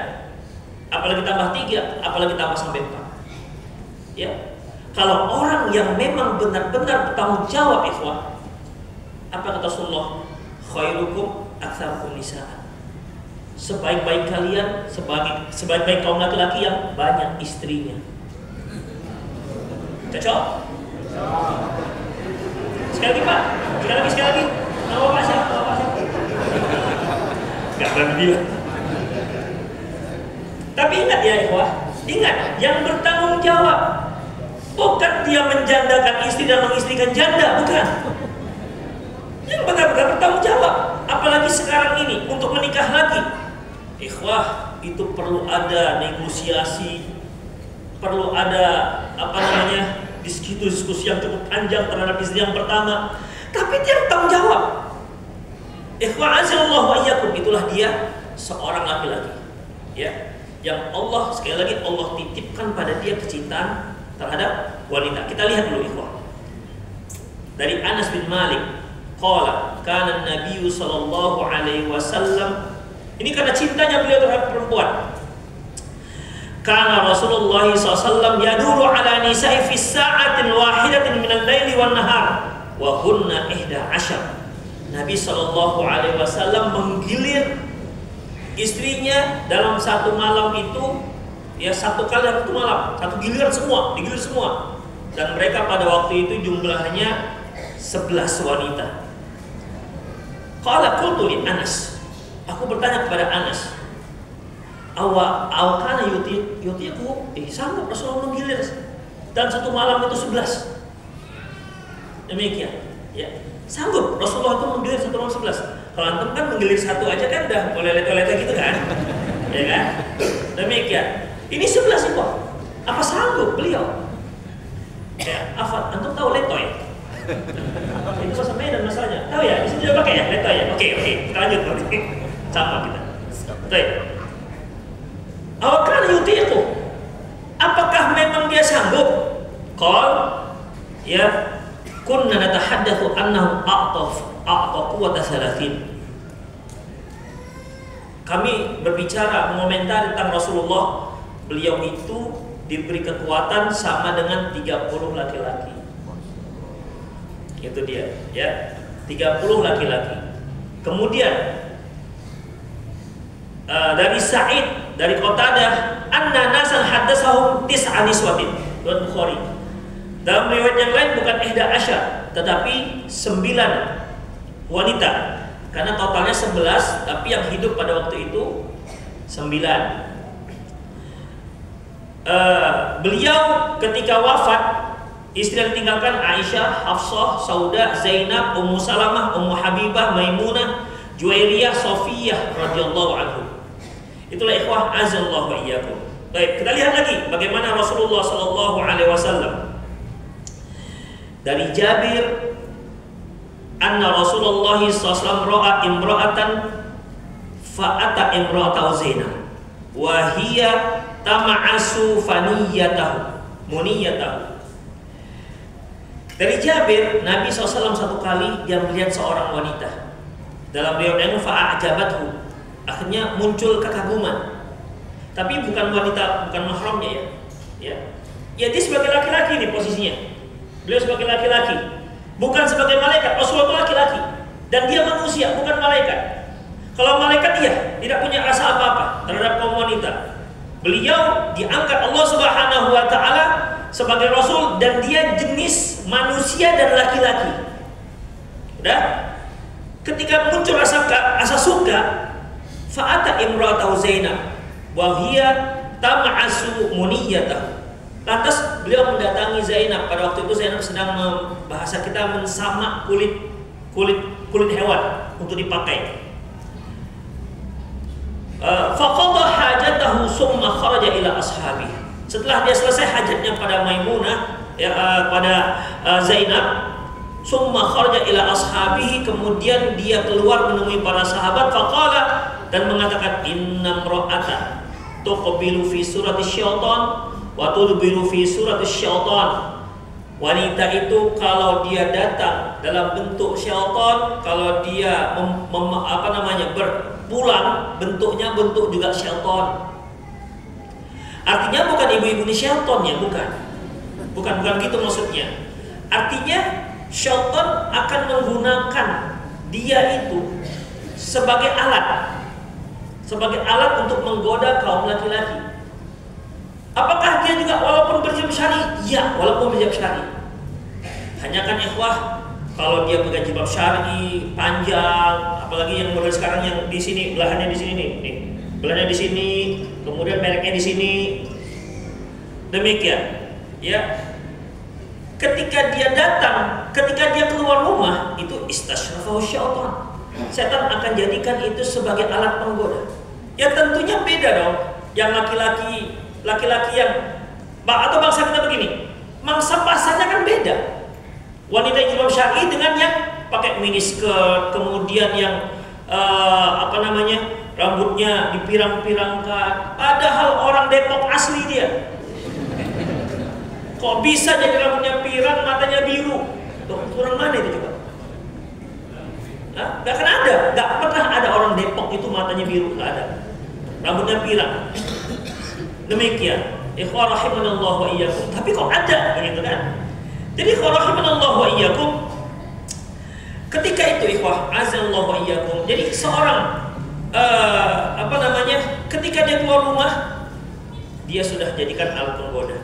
Apalagi tambah 3, apalagi tambah sampai 4. Ya. Kalau orang yang memang benar-benar bertanggung jawab, ikhwah, apa kata Rasulullah? Khairukum aktsarukum nisaan. Sebaik-baik kalian, sebaik-baik kaum laki-laki yang banyak istrinya. Cocok? Sekali lagi Pak, sekali lagi. Nama Pak siapa? Gak berani bilang. Tapi ingat ya ikhwah, ingat yang bertanggung jawab bukan dia menjandakan istri dan mengistrikan janda, bukan. Yang benar-benar bertanggung jawab, apalagi sekarang ini untuk menikah lagi, ikhwah, itu perlu ada negosiasi, perlu ada diskusi yang cukup panjang terhadap istri yang pertama. Tapi dia bertanggung jawab. Ikhwah azallahu wa iyyakum, itulah dia seorang laki-laki, ya, yang Allah, sekali lagi Allah titipkan pada dia kecintaan terhadap wanita. Kita lihat dulu ikhwah. Dari Anas bin Malik, qala kana Nabi sallallahu alaihi wasallam, ini karena cintanya beliau terhadap perempuan. Kana Rasulullah SAW yaduru ala nisa'i fi sa'atin wahidatin minal laili wan nahar wa hunna 11. Nabi Shallallahu Alaihi Wasallam menggilir istrinya dalam satu malam itu, ya, satu kali satu malam, satu giliran semua, digilir semua. Dan mereka pada waktu itu jumlahnya 11 wanita. Qala qultu li Anas, aku bertanya kepada Anas, awakana yutiku, sanggup Rasulullah menggilir dan satu malam itu 11. Demikian, ya. Sanggup Rasulullah itu menggilir satu malam 11. Kalau antum kan menggilir satu aja kan udah toilet-toilet gitu kan, ya kan? Demikian. Ini 11 itu. Apa sanggup beliau? Ya, apa? Antum tahu letoy? Itu bahasa Medan masalahnya. Tahu ya? Di sini juga pakai ya letoy ya. Oke, kita lanjut nanti. Sama kita. Baik. Awakana yutiqu. Apakah memang dia sanggup? Qal, ya, kunna natahaddatsu annahu a'ta quwwata 30. Kami berbicara mengomentari tentang Rasulullah, beliau itu diberi kekuatan sama dengan 30 laki-laki. Itu dia, ya. 30 laki-laki. Kemudian dari Sa'id, dari Qatadah, anna nasan haddatsahum tis'a niswatin. Riwayat Bukhari. Dalam riwayat yang lain bukan 11, tetapi 9 wanita. Karena totalnya 11, tapi yang hidup pada waktu itu 9. Beliau ketika wafat, istri yang ditinggalkan Aisyah, Hafsah, Saudah, Zainab, Ummu Salamah, Ummu Habibah, Maimunah, Juwairiyah, Sofiyah radhiyallahu anhu. Itulah ikhwah azallahu wa iyyakum. Baik, kita lihat lagi bagaimana Rasulullah sallallahu alaihi wasallam. Dari Jabir, anna Rasulullah SAW ra'a imra'atan fa'ata imra'atau Zainab wa hiya tama'asu muniyatahu. Dari Jabir, Nabi SAW satu kali dia melihat seorang wanita. Dalam riwayat yang fa'ajabathu, akhirnya muncul kekaguman. Tapi bukan wanita, bukan mahramnya ya. Ya, dia sebagai laki-laki nih posisinya. Beliau sebagai laki-laki, bukan sebagai malaikat. Rasulullah itu laki-laki dan dia manusia, bukan malaikat. Kalau malaikat dia tidak punya rasa apa-apa terhadap kaum wanita. Beliau diangkat Allah Subhanahu wa taala sebagai rasul dan dia jenis manusia dan laki-laki. Udah? Ketika muncul rasa suka, fa'ata imra'atahu Zainab wa hiya tam'asu muniyatahu. Lantas beliau mendatangi Zainab. Pada waktu itu Zainab sedang bahasa kita mensamak kulit hewan untuk dipakai. Faqadha hajatahu summa kharaja ila ashabi. Setelah dia selesai hajatnya pada Maimunah, pada Zainab, summa kharaja ila ashabihi, kemudian dia keluar menemui para sahabat, faqala, dan mengatakan, inna imra'atan tuqbilu fi surati syaitan wa tudbiru fi surati syaitan. Wanita itu kalau dia datang dalam bentuk syaitan, kalau dia berpulang bentuknya bentuk juga syaitan. Artinya bukan ibu-ibu ini syaitan ya, bukan gitu maksudnya. Artinya syaitan akan menggunakan dia itu sebagai alat untuk menggoda kaum laki-laki. Apakah dia juga walaupun berjilbab syar'i? Ya, walaupun berjilbab syar'i. Hanya kan ikhwah, kalau dia pakai jilbab syar'i panjang, apalagi yang model sekarang yang di sini belahannya di sini nih, belahannya di sini, kemudian mereknya di sini. Demikian, ya. Ketika dia datang, ketika dia keluar rumah, itu istasyrafahu syaitan. Setan akan jadikan itu sebagai alat penggoda. Ya tentunya beda dong. Yang laki-laki yang atau bangsa kita begini, mangsa pasarnya kan beda. Wanita yang jilbab syar'i dengan yang pakai miniskirt, kemudian yang rambutnya dipirang-pirangkan. Padahal orang Depok asli dia. Kok bisa jadi rambutnya pirang, matanya biru? Tuh, kurang mana itu coba? Gak akan ada, gak pernah ada orang Depok itu matanya biru, gak ada. Rambutnya pirang. Demikian. Ikhwah rahimanallah wa iyyakum. Tapi kok ada begitu kan? Jadi ikhwah rahimanallah wa iyyakum, ketika itu ikhwah azallahu wa iyyakum. Jadi seorang ketika dia keluar rumah, dia sudah jadikan alat penggoda.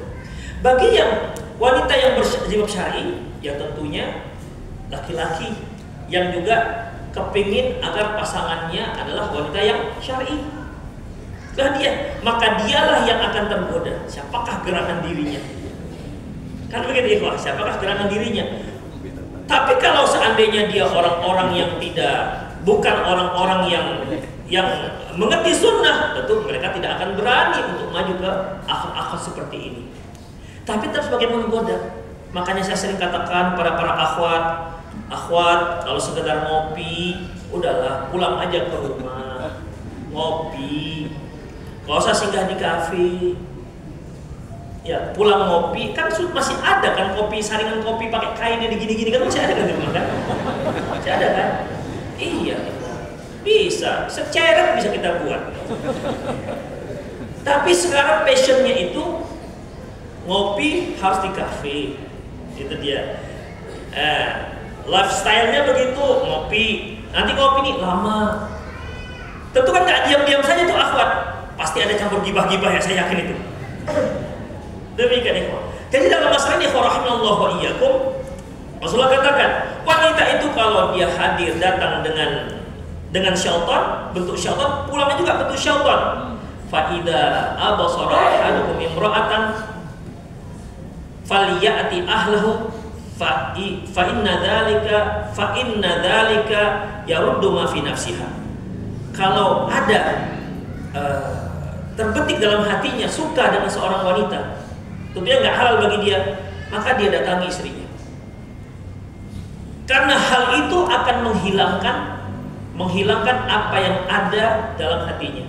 Bagi yang wanita yang berjilbab syar'i, ya tentunya laki-laki yang juga kepingin agar pasangannya adalah wanita yang syar'i. Maka dialah yang akan tergoda. Siapakah gerangan dirinya? Kan begitu ikhwah, siapakah gerangan dirinya? Tapi kalau seandainya dia orang-orang yang bukan orang-orang yang mengerti sunnah, tentu mereka tidak akan berani untuk maju ke akhlak-akhlak seperti ini. Tapi terus bagaimana menggoda. Makanya saya sering katakan para akhwat kalau sekedar ngopi, udahlah pulang aja ke rumah, ngopi. Kalau usah singgah di kafe, ya pulang ngopi. Kan masih ada kan saringan kopi pakai kainnya digini-gini kan masih ada kan di rumah kan? Masih ada kan? Iya, bisa. Seceret bisa kita buat. Tapi sekarang passionnya itu ngopi harus di kafe, itu dia. Lifestyle-nya begitu, ngopi. Nanti ngopi nih lama. Tentu kan nggak diam-diam saja tuh akhwat. Pasti ada campur gibah-gibah ya, saya yakin itu. Demikian ikhwah. Jadi dalam masalah ini rahimallahu wa iyyakum, Rasulullah katakan, wanita itu kalau dia hadir datang dengan syaitan, bentuk syaitan, pulangnya juga bentuk syaitan. Fa idza abasara ahadukum imra'atan falyati ahlahu fa inna dzalika yaruddu ma fi nafsiha. Kalau ada terbetik dalam hatinya suka dengan seorang wanita, tentunya nggak halal bagi dia, maka dia datangi istrinya. Karena hal itu akan menghilangkan apa yang ada dalam hatinya.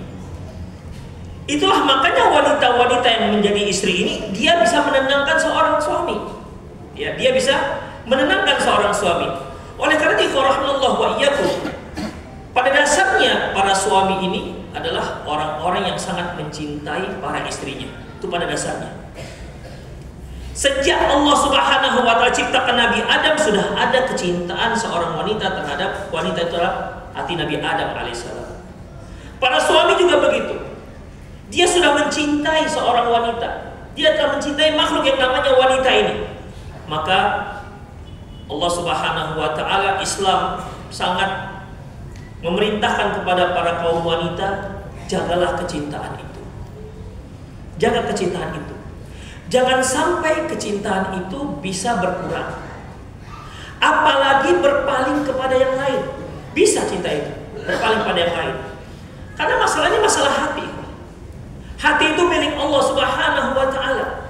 Itulah makanya wanita-wanita yang menjadi istri ini, dia bisa menenangkan seorang suami. Ya, dia bisa menenangkan seorang suami. Oleh karena itu, rahmatullah wa iyyakum, pada dasarnya para suami ini adalah orang-orang yang sangat mencintai para istrinya. Itu pada dasarnya. Sejak Allah Subhanahu wa taala ciptakan Nabi Adam, sudah ada kecintaan seorang wanita terhadap wanita, itu adalah hati Nabi Adam alaihissalam. Para suami juga begitu. Dia sudah mencintai seorang wanita. Dia telah mencintai makhluk yang namanya wanita ini. Maka Allah Subhanahu wa taala, Islam sangat memerintahkan kepada para kaum wanita, jagalah kecintaan itu. Jaga kecintaan itu. Jangan sampai kecintaan itu bisa berkurang. Apalagi berpaling kepada yang lain. Bisa cinta itu berpaling pada yang lain. Karena masalahnya masalah hati. Hati itu milik Allah Subhanahu wa taala.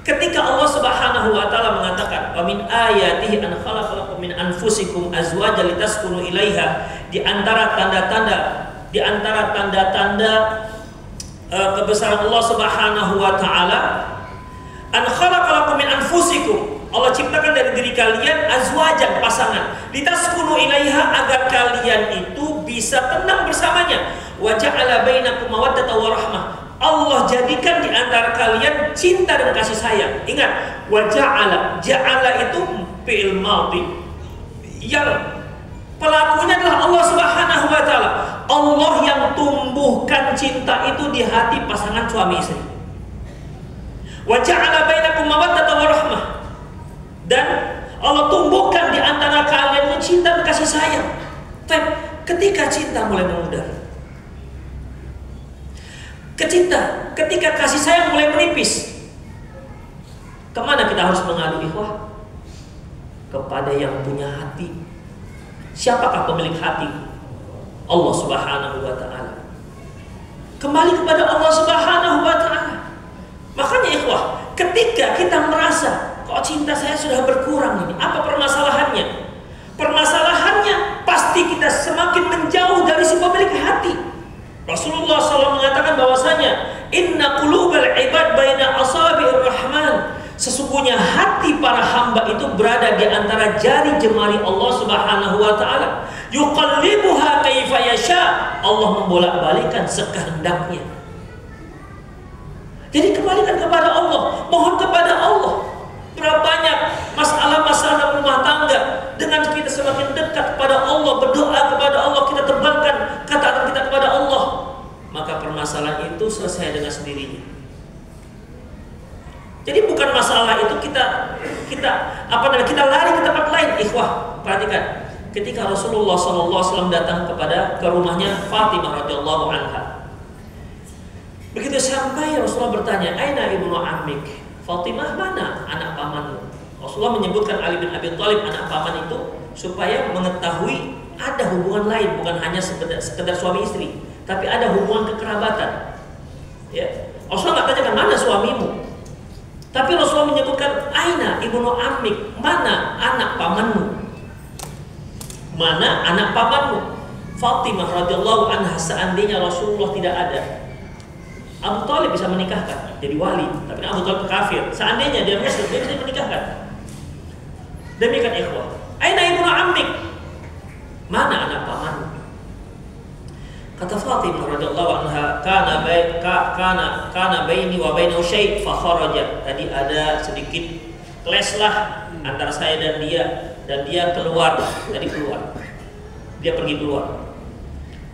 Ketika Allah Subhanahu wa taala mengatakan, "Wa min ayatihi an khalaqalakum min anfusikum azwajan litaskunu ilaiha," di antara tanda-tanda kebesaran Allah Subhanahu wa taala, an khalaqalakum min anfusikum, Allah ciptakan dari diri kalian azwajan, pasangan, litaskunu ilaiha, agar kalian itu bisa tenang bersamanya. Wa ja'ala bainakum mawaddatan wa rahmah. Allah jadikan di antara kalian cinta dan kasih sayang. Ingat, wa ja'ala, ja'ala itu fi'il madhi. Yang pelakunya adalah Allah Subhanahu wa taala. Allah yang tumbuhkan cinta itu di hati pasangan suami istri. Wa ja'ala bainakum mawaddatan wa rahmah. Dan Allah tumbuhkan di antara kalian cinta dan kasih sayang. Tapi ketika cinta mulai memudar, ketika kasih sayang mulai menipis, kemana kita harus mengadu, ikhwah? Kepada yang punya hati. Siapakah pemilik hati? Allah Subhanahu wa ta'ala. Kembali kepada Allah Subhanahu wa ta'ala. Makanya ikhwah, ketika kita merasa kok cinta saya sudah berkurang ini, apa permasalahannya? Permasalahannya pasti kita semakin menjauh dari si pemilik hati. Rasulullah SAW mengatakan bahwasanya inna qulubal ibad baina asabi'ir rahman. Sesungguhnya hati para hamba itu berada di antara jari jemari Allah Subhanahu wa taala. Yuqallibuha kaifa yasha. Allah membolak-balikkan sekehendaknya. Jadi kembalikan kepada Allah, mohon kepada Allah. Berapa banyak masalah-masalah rumah tangga, dengan kita semakin dekat kepada Allah, berdoa kepada Allah, kita terbangkan ketaatan kita kepada Allah, maka permasalahan itu selesai dengan sendirinya. Jadi bukan masalah itu kita lari ke tempat lain. Ikhwah, perhatikan, ketika Rasulullah SAW datang ke rumahnya Fatimah radhiyallahu anha, begitu sampai Rasulullah bertanya, "Aina ibnu ammik?" Fatimah, mana anak pamanmu? Rasulullah menyebutkan Ali bin Abi Thalib anak paman itu supaya mengetahui ada hubungan lain, bukan hanya sekedar suami istri, tapi ada hubungan kekerabatan. Ya, Rasulullah nggak tanyakan mana suamimu, tapi Rasulullah menyebutkan aina ibnu ammik, mana anak pamanmu, mana anak pamanmu. Fatimah radhiyallahu anha, seandainya Rasulullah tidak ada, Abu Thalib bisa menikahkan, jadi wali. Tapi Abu Thalib kafir. Seandainya dia muslim, dia bisa menikahkan. Demikian ikhwah. Aina ibnu ammik? Mana anak paman? Kata Fatimah radhiyallahu anha, kana baini wa bainahu syai' fa kharaja. Tadi ada sedikit clash lah antara saya dan dia keluar. Dia pergi keluar.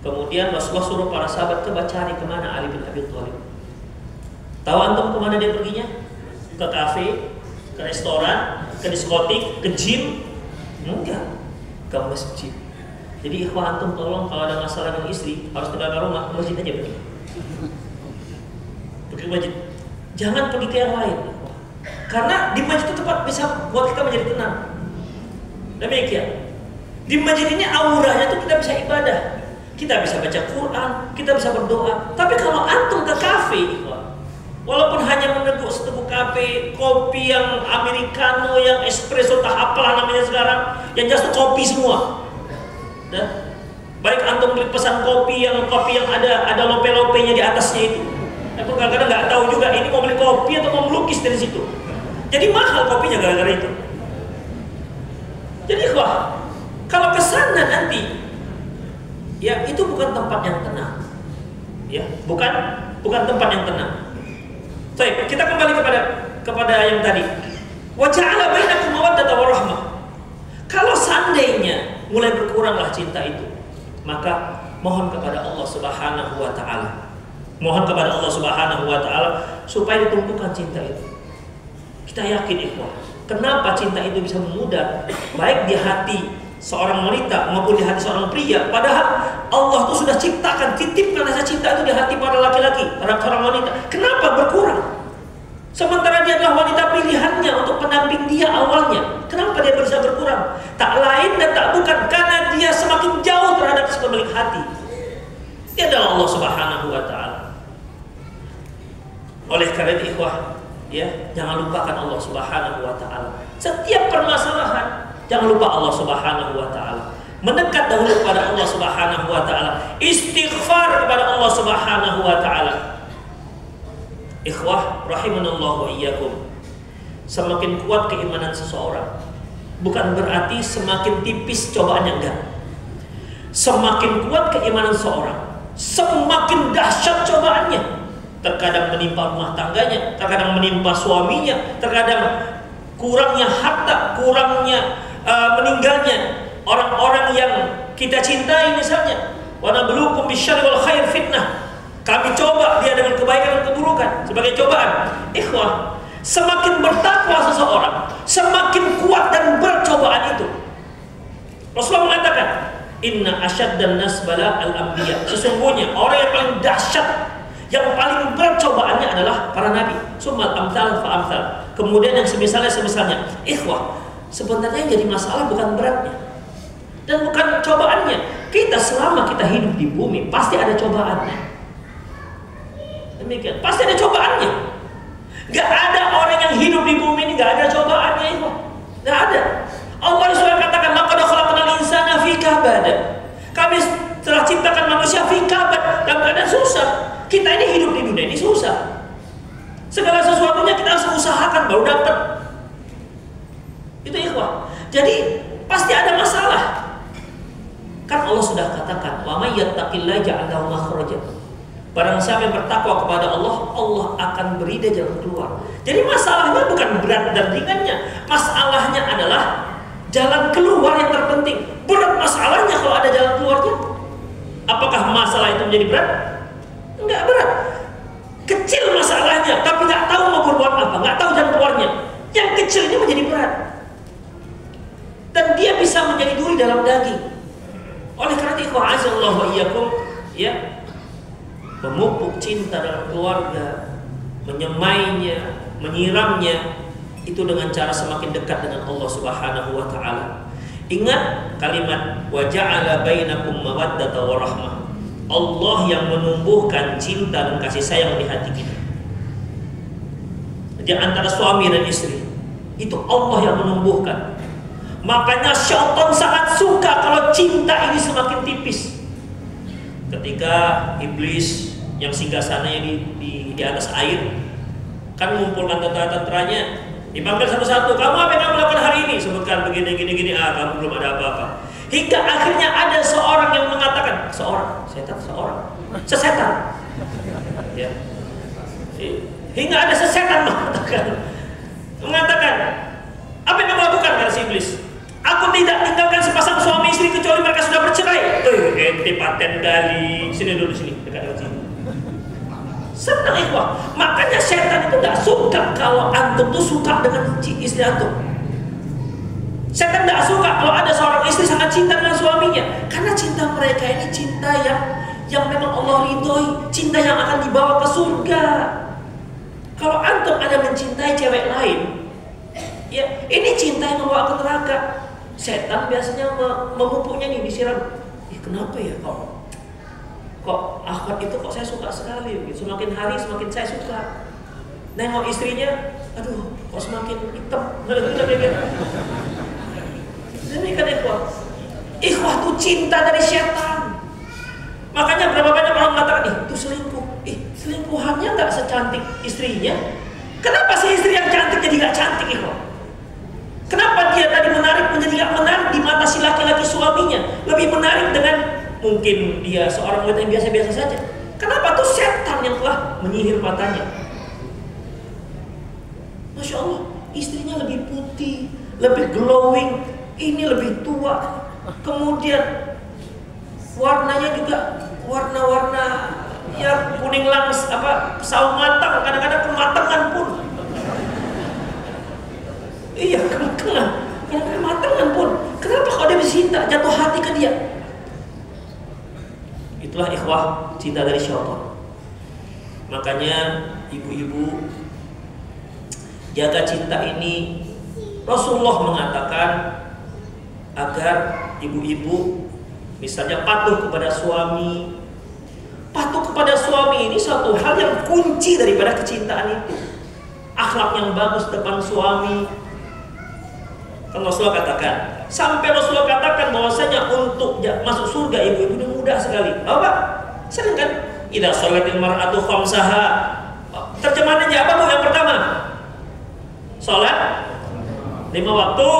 Kemudian Rasulullah suruh para sahabat coba cari kemana Ali bin Abi Thalib. Tahu antum kemana dia perginya? Ke kafe, ke restoran, ke diskotik, ke gym? Enggak, ke masjid. Jadi ikhwah antum tolong kalau ada masalah dengan istri harus tinggal ke rumah, ke masjid aja pergi. Pergi ke masjid. Jangan pergi ke yang lain. Karena di masjid itu tempat bisa buat kita menjadi tenang. Demikian. Di masjid ini auranya tuh kita bisa ibadah. Kita bisa baca Quran, kita bisa berdoa. Tapi kalau antum ke kafe, walaupun hanya meneguk seteguk kopi yang americano, yang espresso, tak apalah namanya sekarang, yang just kopi semua. Dan baik antum beli pesan kopi yang ada lope-lopenya di atasnya itu. Aku kadang-kadang nggak tahu juga ini mau beli kopi atau mau melukis dari situ. Jadi mahal kopinya gara-gara itu. Jadi kalau ke sana nanti, ya itu bukan tempat yang tenang, ya bukan tempat yang tenang. Baik, kita kembali kepada yang tadi. Wa ja'ala bainakum mawaddatan wa rahmah. Kalau seandainya mulai berkuranglah cinta itu, maka mohon kepada Allah Subhanahu wa taala. Mohon kepada Allah Subhanahu wa taala supaya ditumpukan cinta itu. Kita yakin ikhwah, kenapa cinta itu bisa memudar baik di hati seorang wanita maupun di hati seorang pria, padahal Allah itu sudah ciptakan, titipkan rasa cinta itu di hati para laki-laki, para seorang wanita. Kenapa berkurang? Sementara dia adalah wanita pilihannya untuk pendamping dia awalnya. Kenapa dia bisa berkurang? Tak lain dan tak bukan karena dia semakin jauh terhadap si pemilik hati. Dia adalah Allah Subhanahu wa taala. Oleh karena itu ikhwah, ya, jangan lupakan Allah Subhanahu wa taala. Setiap permasalahan jangan lupa Allah Subhanahu wa taala. Mendekat dahulu kepada Allah Subhanahu wa taala. Istighfar kepada Allah Subhanahu wa taala. Ikhwah rahimanallahu wa iyyakum. semakin kuat keimanan seseorang. Bukan berarti semakin tipis cobaannya, enggak. Semakin kuat keimanan seseorang, semakin dahsyat cobaannya. Terkadang menimpa rumah tangganya, terkadang menimpa suaminya, terkadang kurangnya harta, kurangnya meninggalnya orang-orang yang kita cintai misalnya. Wa nabluukum bisyarri wal khair fitnah. Kami coba dia dengan kebaikan dan keburukan sebagai cobaan. Ikhwah, semakin bertakwa seseorang, semakin kuat dan berat cobaan itu. Rasulullah mengatakan, inna asyaddan nas bala al-anbiya. Sesungguhnya orang yang paling dahsyat, yang paling berat cobaannya adalah para nabi. Summal amthal fa amthal. Kemudian yang semisalnya. Ikhwah, sebenarnya yang jadi masalah bukan beratnya dan bukan cobaannya. Kita selama kita hidup di bumi pasti ada cobaannya. Demikian, pasti ada cobaannya. Gak ada orang yang hidup di bumi ini gak ada cobaannya, ikhwah. Gak ada. Allah SWT katakan, laqad khalaqnal insana fi kabad. Kami telah ciptakan manusia fi kabad, dalam keadaan susah. Kita ini hidup di dunia ini susah. Segala sesuatunya kita harus usahakan baru dapat. Itu ikhwah. Jadi pasti ada masalah. Kan Allah sudah katakan, wa may yattaqillaha ja'al lahu makhraja. Barang siapa yang bertakwa kepada Allah, Allah akan beri dia jalan keluar. Jadi masalahnya bukan berat dan ringannya, masalahnya adalah jalan keluar yang terpenting. Berat masalahnya kalau ada jalan keluarnya. Apakah masalah itu menjadi berat? Enggak berat. Kecil masalahnya, tapi nggak tahu mau berbuat apa, nggak tahu jalan keluarnya. Yang kecil ini menjadi berat, dan dia bisa menjadi duri dalam daging. Oleh karena itu, azallahu wa iyyakum, ya, memupuk cinta dalam keluarga, menyemainya, menyiramnya, itu dengan cara semakin dekat dengan Allah Subhanahu wa taala. Ingat kalimat wa ja'ala bainakum mawaddata wa rahmah. Allah yang menumbuhkan cinta dan kasih sayang di hati kita. Di antara suami dan istri, itu Allah yang menumbuhkan. Makanya syaitan sangat suka kalau cinta ini semakin tipis. Ketika iblis yang singgasananya di atas air kan mengumpulkan tentara-tentaranya, dipanggil satu-satu, kamu apa yang kamu lakukan hari ini? Sebutkan begini, kamu belum ada apa-apa. Hingga akhirnya ada seorang yang mengatakan, sesetan. Ya. Hingga ada sesetan mengatakan, apa yang kamu lakukan? Kata si iblis, aku tidak tinggalkan sepasang suami istri kecuali mereka sudah bercerai. Ente paten kali, sini dulu sini, dekat sini. Senang ikhwah. Makanya setan itu gak suka kalau antum tuh suka dengan istri antum. Setan gak suka kalau ada seorang istri sangat cinta dengan suaminya, karena cinta mereka ini cinta yang memang Allah ridhoi, cinta yang akan dibawa ke surga. Kalau antum ada mencintai cewek lain, ya ini cinta yang membawa ke neraka. Setan biasanya memupuknya nih, disiram. Kenapa ya kok akhwat itu kok saya suka sekali gitu. Semakin hari semakin saya suka. Nengok istrinya, aduh kok semakin hitam. Ini kan ikhwah tuh cinta dari setan. Makanya berapa banyak orang mengatakan, itu selingkuh. Selingkuhannya nggak secantik istrinya. Kenapa sih istri yang cantik jadi nggak cantik, ikhwah? Kenapa dia tadi menarik menjadi nggak menarik di mata si laki-laki suaminya? Lebih menarik dengan mungkin dia seorang wanita yang biasa-biasa saja. Kenapa tuh setan yang telah menyihir matanya? Masya Allah, istrinya lebih putih, lebih glowing, ini lebih tua. Kemudian warnanya juga warna-warna ya kuning langs, sawo matang, kadang-kadang kematangan pun. Iya, kematangan pun. Kenapa kalau dia cinta, jatuh hati ke dia? Itulah ikhwah, cinta dari syaitan. Makanya ibu-ibu jaga cinta ini. Rasulullah mengatakan agar ibu-ibu misalnya patuh kepada suami. Patuh kepada suami ini satu hal yang kunci daripada kecintaan itu. Akhlak yang bagus depan suami. Kan Rasulullah katakan, sampai Rasulullah katakan bahwasanya untuk masuk surga ibu-ibu ini mudah sekali. Apa? Sering kan? Idza sholatil mar'atu khamsaha. Terjemahannya apa Bu? Yang pertama, Sholat 5 waktu,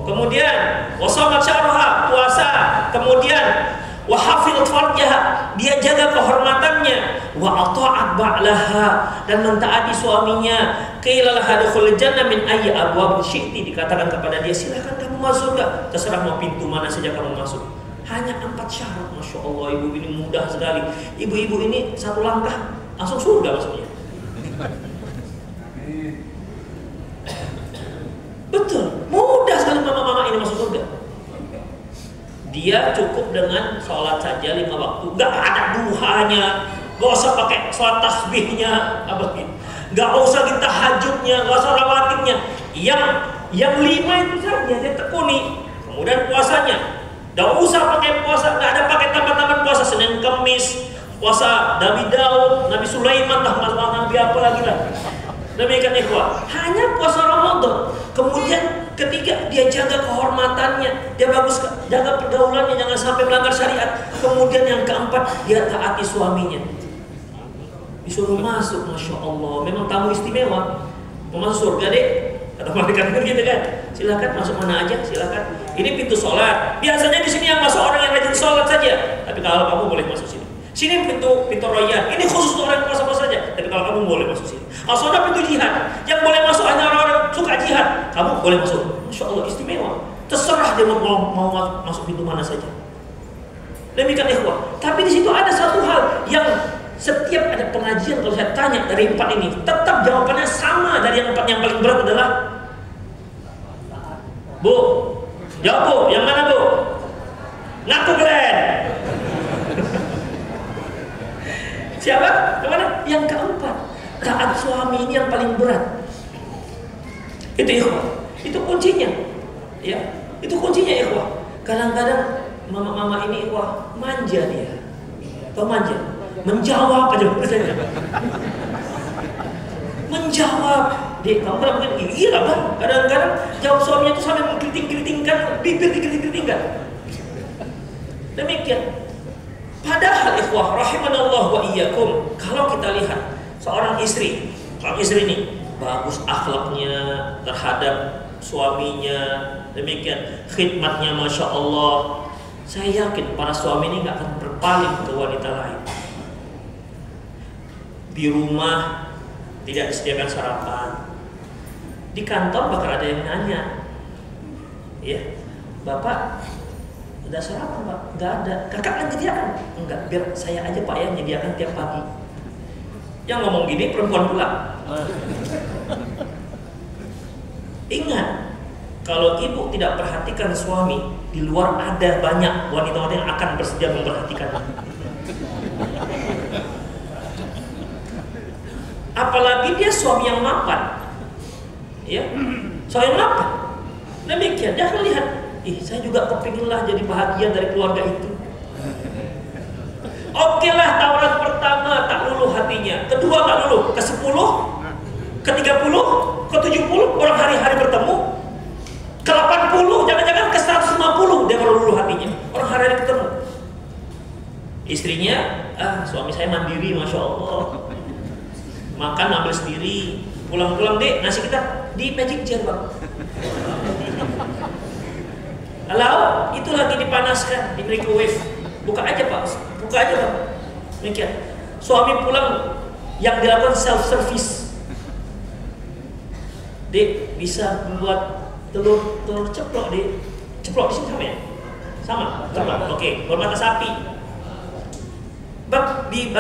kemudian wasomat syahraha, puasa, kemudian wahafidhat farjaha, dia jaga kehormatannya, wa ata'at ba'laha, dan mentaati suaminya. Qila laha dukhulil jannah min ayyi abwab syi'ti, dikatakan kepada dia, silakan kamu masuk, terserah mau pintu mana saja kamu masuk. Hanya 4 syarat. Masya Allah, ibu ini mudah sekali. Ibu-ibu ini 1 langkah langsung surga maksudnya. Betul, mudah sekali mama-mama ini masuk surga. Dia cukup dengan sholat saja 5 waktu, gak ada duhanya, gak usah pakai sholat tasbihnya, apa gitu, gak usah kita tahajudnya, gak usah rawatibnya. Yang 5 itu saja dia tekuni. Kemudian puasanya, gak usah pakai puasa, gak ada pakai tambah-tambahan puasa Senin Kemis, puasa Nabi Daud, Nabi Sulaiman, Nabi apa lagi lah. Demikian ikhwah, hanya puasa Ramadan. Kemudian ketiga, dia jaga kehormatannya, dia bagus jaga pergaulannya, jangan sampai melanggar syariat. Kemudian yang keempat, dia taati suaminya. Disuruh masuk, Masya Allah, memang tamu istimewa. Mau masuk surga deh, kata malaikat gitu kan. Silakan masuk mana aja, silakan. Ini pintu sholat. Biasanya di sini yang masuk orang yang rajin sholat saja. Tapi kalau kamu boleh masuk sini. Sini pintu royan. Ini khusus untuk orang yang puasa saja. Tapi kalau kamu boleh masuk sini. Ada pintu jihad. Yang boleh masuk hanya orang-orang suka jihad. Kamu boleh masuk. Masya Allah, istimewa. Terserah dia mau masuk pintu mana saja. Demikian ikhwah. Tapi di situ ada satu hal yang setiap ada pengajian kalau saya tanya dari 4 ini, tetap jawabannya sama dari yang 4. Yang paling berat adalah Bu. Jawab Bu. Yang mana Bu? Ngaku keren. Siapa? Kemana? Yang keempat, taat suami ini yang paling berat. Itu ikhwah, itu kuncinya. Ya, itu kuncinya ikhwah. Kadang-kadang mama-mama ini ikhwah manja dia. Tahu manja? Menjawab aja biasanya. Menjawab. Dek, kamu kenapa begini? Iya Bang. Kadang-kadang jawab suaminya itu sampai mengkeriting-keritingkan, bibir dikeriting-keritingkan. Demikian. Padahal ikhwah rahimanallah wa iyyakum, kalau kita lihat seorang istri ini bagus akhlaknya terhadap suaminya, demikian khidmatnya Masya Allah, saya yakin para suami ini gak akan berpaling ke wanita lain. Di rumah tidak disediakan sarapan, di kantor bahkan ada yang nanya, ya Bapak udah sarapan Pak? Enggak ada. Kakak kan nyediakan? Enggak, biar saya aja Pak yang nyediakan tiap pagi. Yang ngomong gini perempuan pula. Ingat, kalau ibu tidak perhatikan suami, di luar ada banyak wanita-wanita yang akan bersedia memperhatikan. Apalagi dia suami yang mapan, ya, suami yang mapan. Demikian, jangan lihat. Saya juga kepinginlah jadi bahagian dari keluarga itu. Oke lah, tawaran pertama tak luluh hatinya, kedua tak luluh, ke-10, ke-30, ke-70 orang hari-hari bertemu, ke-80, jangan-jangan ke-150 dia baru luluh hatinya. Orang hari-hari ketemu. Istrinya, suami saya mandiri, Masya Allah, makan ambil sendiri, pulang-pulang deh nasi kita di magic jar Bang. Kalau itu lagi dipanaskan di microwave, buka aja Pak, buka aja Pak. Demikian. Suami pulang yang dilakukan self service. Dek, bisa buat telur ceplok Dek. Ceplok di sini sama ya? Sama, ceplok. Oke, bermata sapi. Bang, di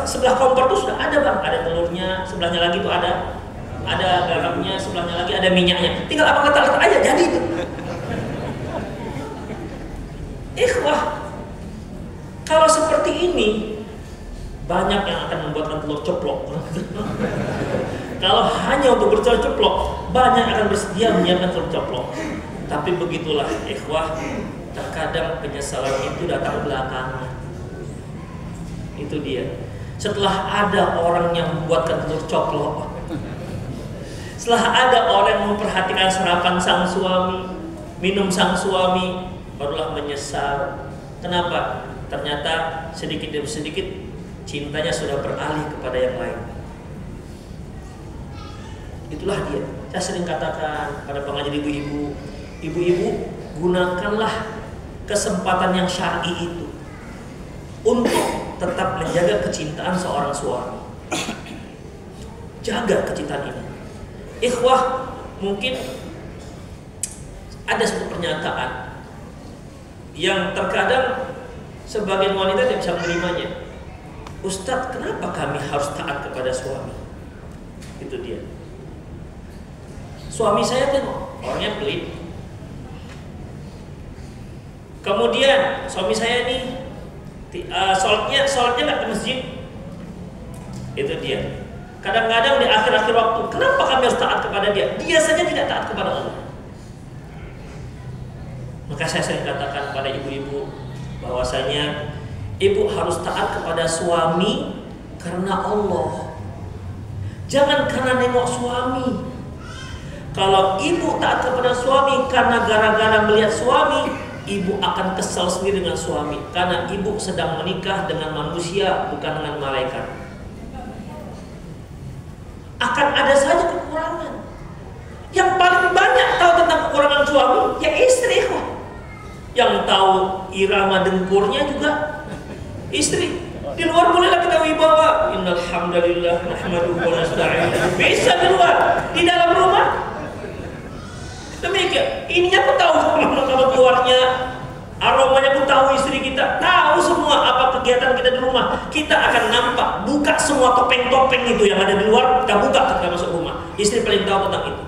sebelah kompor tuh sudah ada Bang, ada telurnya, sebelahnya lagi tuh ada garamnya, sebelahnya lagi ada minyaknya. Tinggal abang letak aja jadi itu. Ikhwah, kalau seperti ini banyak yang akan membuatkan telur ceplok. Kalau hanya untuk bertelur ceplok, banyak yang akan bersedia menyiapkan telur ceplok. Tapi begitulah ikhwah, terkadang penyesalan itu datang belakangan. Itu dia. Setelah ada orang yang membuatkan telur ceplok, setelah ada orang yang memperhatikan sarapan sang suami, minum sang suami, barulah menyesal. Kenapa? Ternyata sedikit demi sedikit cintanya sudah beralih kepada yang lain. Itulah dia. Saya sering katakan pada pengajian ibu-ibu, ibu-ibu gunakanlah kesempatan yang syar'i itu untuk tetap menjaga kecintaan seorang suami. Jaga kecintaan ini. Ikhwah, mungkin ada satu pernyataan yang terkadang sebagian wanita tidak bisa menerimanya. Ustadz, kenapa kami harus taat kepada suami? Itu dia. Suami saya tengok orangnya pelit. Kemudian suami saya ini sholatnya nggak ke masjid. Itu dia. Kadang-kadang di akhir-akhir waktu, kenapa kami harus taat kepada dia? Dia saja tidak taat kepada Allah. Maka saya sering katakan pada ibu-ibu bahwasanya ibu harus taat kepada suami karena Allah. Jangan karena nengok suami. Kalau ibu taat kepada suami karena gara-gara melihat suami, ibu akan kesal sendiri dengan suami. Karena ibu sedang menikah dengan manusia, bukan dengan malaikat. Akan ada saja kekurangan. Yang paling banyak tahu tentang kekurangan suami, ya istri kok. Yang tahu irama dengkurnya juga istri. Di luar bolehlah kita wibawa. Innal hamdalillah nahmaduhu wa nasta'inu. Bisa di luar, di dalam rumah. Demikian, ininya aku tahu kalau keluarnya, aromanya aku tahu, istri kita tahu semua apa kegiatan kita di rumah. Kita akan nampak, buka semua topeng-topeng itu yang ada di luar, kita buka ketika masuk rumah. Istri paling tahu tentang itu.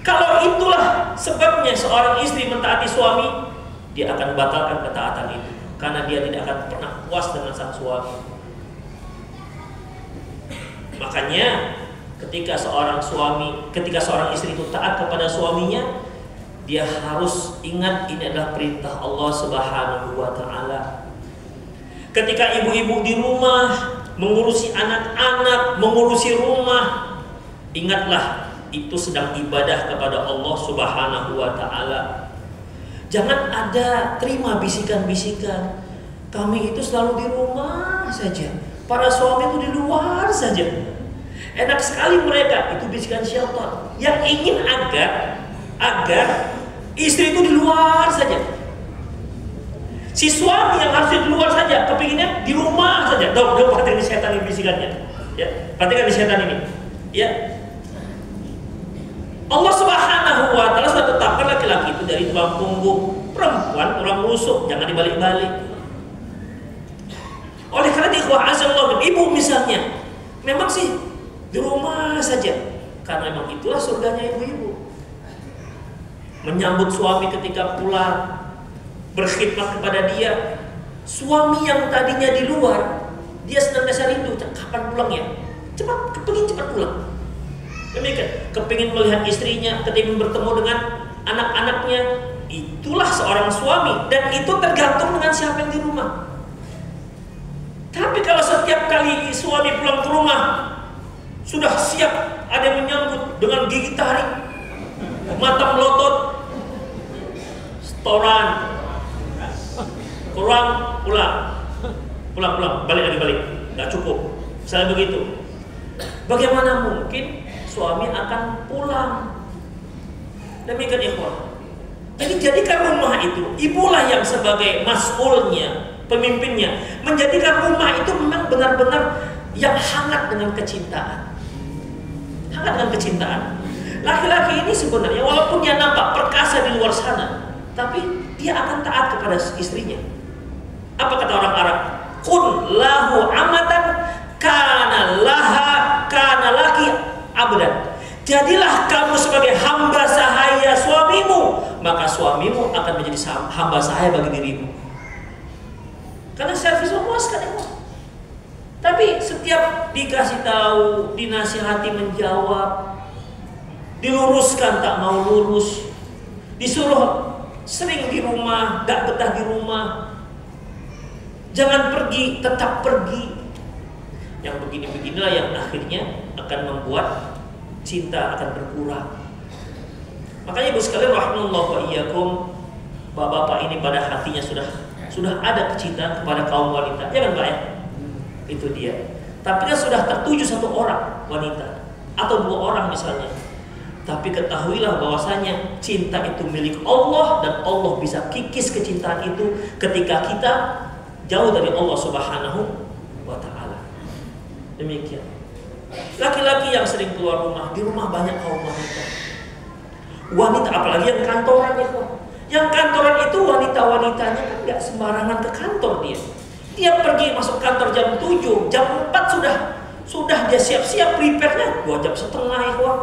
Kalau itulah sebabnya seorang istri mentaati suami, dia akan batalkan ketaatan itu, karena dia tidak akan pernah puas dengan sang suami. Makanya ketika seorang istri itu taat kepada suaminya, dia harus ingat ini adalah perintah Allah Subhanahu wa taala. Ketika ibu-ibu di rumah mengurusi anak-anak, mengurusi rumah, ingatlah itu sedang ibadah kepada Allah Subhanahu wa taala. Jangan ada terima bisikan-bisikan, kami itu selalu di rumah saja, para suami itu di luar saja. Enak sekali mereka, itu bisikan syaitan yang ingin agar istri itu di luar saja. Si suami yang harusnya di luar saja, kepinginnya di rumah saja. Tuh, perhatikan setan ini bisikannya. Ya, perhatikan setan ini. Ya. Allah Subhanahu wa taala sudah tetapkan laki-laki itu dari tulang punggung, perempuan tulang rusuk, jangan dibalik-balik. Oleh karena itu, ikhwah, ibu misalnya, memang sih di rumah saja, karena memang itulah surganya ibu-ibu. Menyambut suami ketika pulang, berkhidmat kepada dia. Suami yang tadinya di luar, dia senantiasa rindu, kapan pulang ya? Kepingin cepat pulang. Demikian, kepingin melihat istrinya, kepingin bertemu dengan anak-anaknya. Itulah seorang suami, dan itu tergantung dengan siapa yang di rumah. Tapi kalau setiap kali suami pulang ke rumah sudah siap, ada yang menyambut dengan gigi tarik, mata melotot, setoran, pulang, balik, nggak cukup. Saya begitu. Bagaimana mungkin suami akan pulang? Demikian ikhwah. Jadi jadikan rumah itu, ibulah yang sebagai mas'ulnya, pemimpinnya, menjadikan rumah itu memang benar-benar yang hangat dengan kecintaan. Hangat dengan kecintaan. Laki-laki ini sebenarnya walaupun dia nampak perkasa di luar sana, tapi dia akan taat kepada istrinya. Apa kata orang Arab? Kun lahu amatan kana laki abdan. Jadilah kamu sebagai hamba sahaya suamimu, maka suamimu akan menjadi hamba sahaya bagi dirimu. Karena servis memuaskan ya. Tapi setiap dikasih tahu, dinasihati menjawab, diluruskan tak mau lurus, disuruh sering di rumah, gak betah di rumah, jangan pergi, tetap pergi. Yang begini-beginilah yang akhirnya akan membuat cinta akan berkurang. Makanya ibu sekalian rahimallahu wa iyyakum, bapak-bapak ini pada hatinya sudah ada kecintaan kepada kaum wanita, ya kan Pak ya? Itu dia. Tapi kan sudah tertuju satu orang wanita atau dua orang misalnya, Tapi ketahuilah bahwasanya cinta itu milik Allah, dan Allah bisa kikis kecintaan itu ketika kita jauh dari Allah Subhanahu wa Ta'ala. Demikian. Laki-laki yang sering keluar rumah, di rumah banyak kaum wanita. Wanita, apalagi yang kantoran ya, yang kantoran itu wanita-wanitanya kan nggak sembarangan ke kantor dia. Dia pergi masuk kantor jam 7, jam 4 sudah dia siap-siap, prepare-nya 2 jam setengah ya.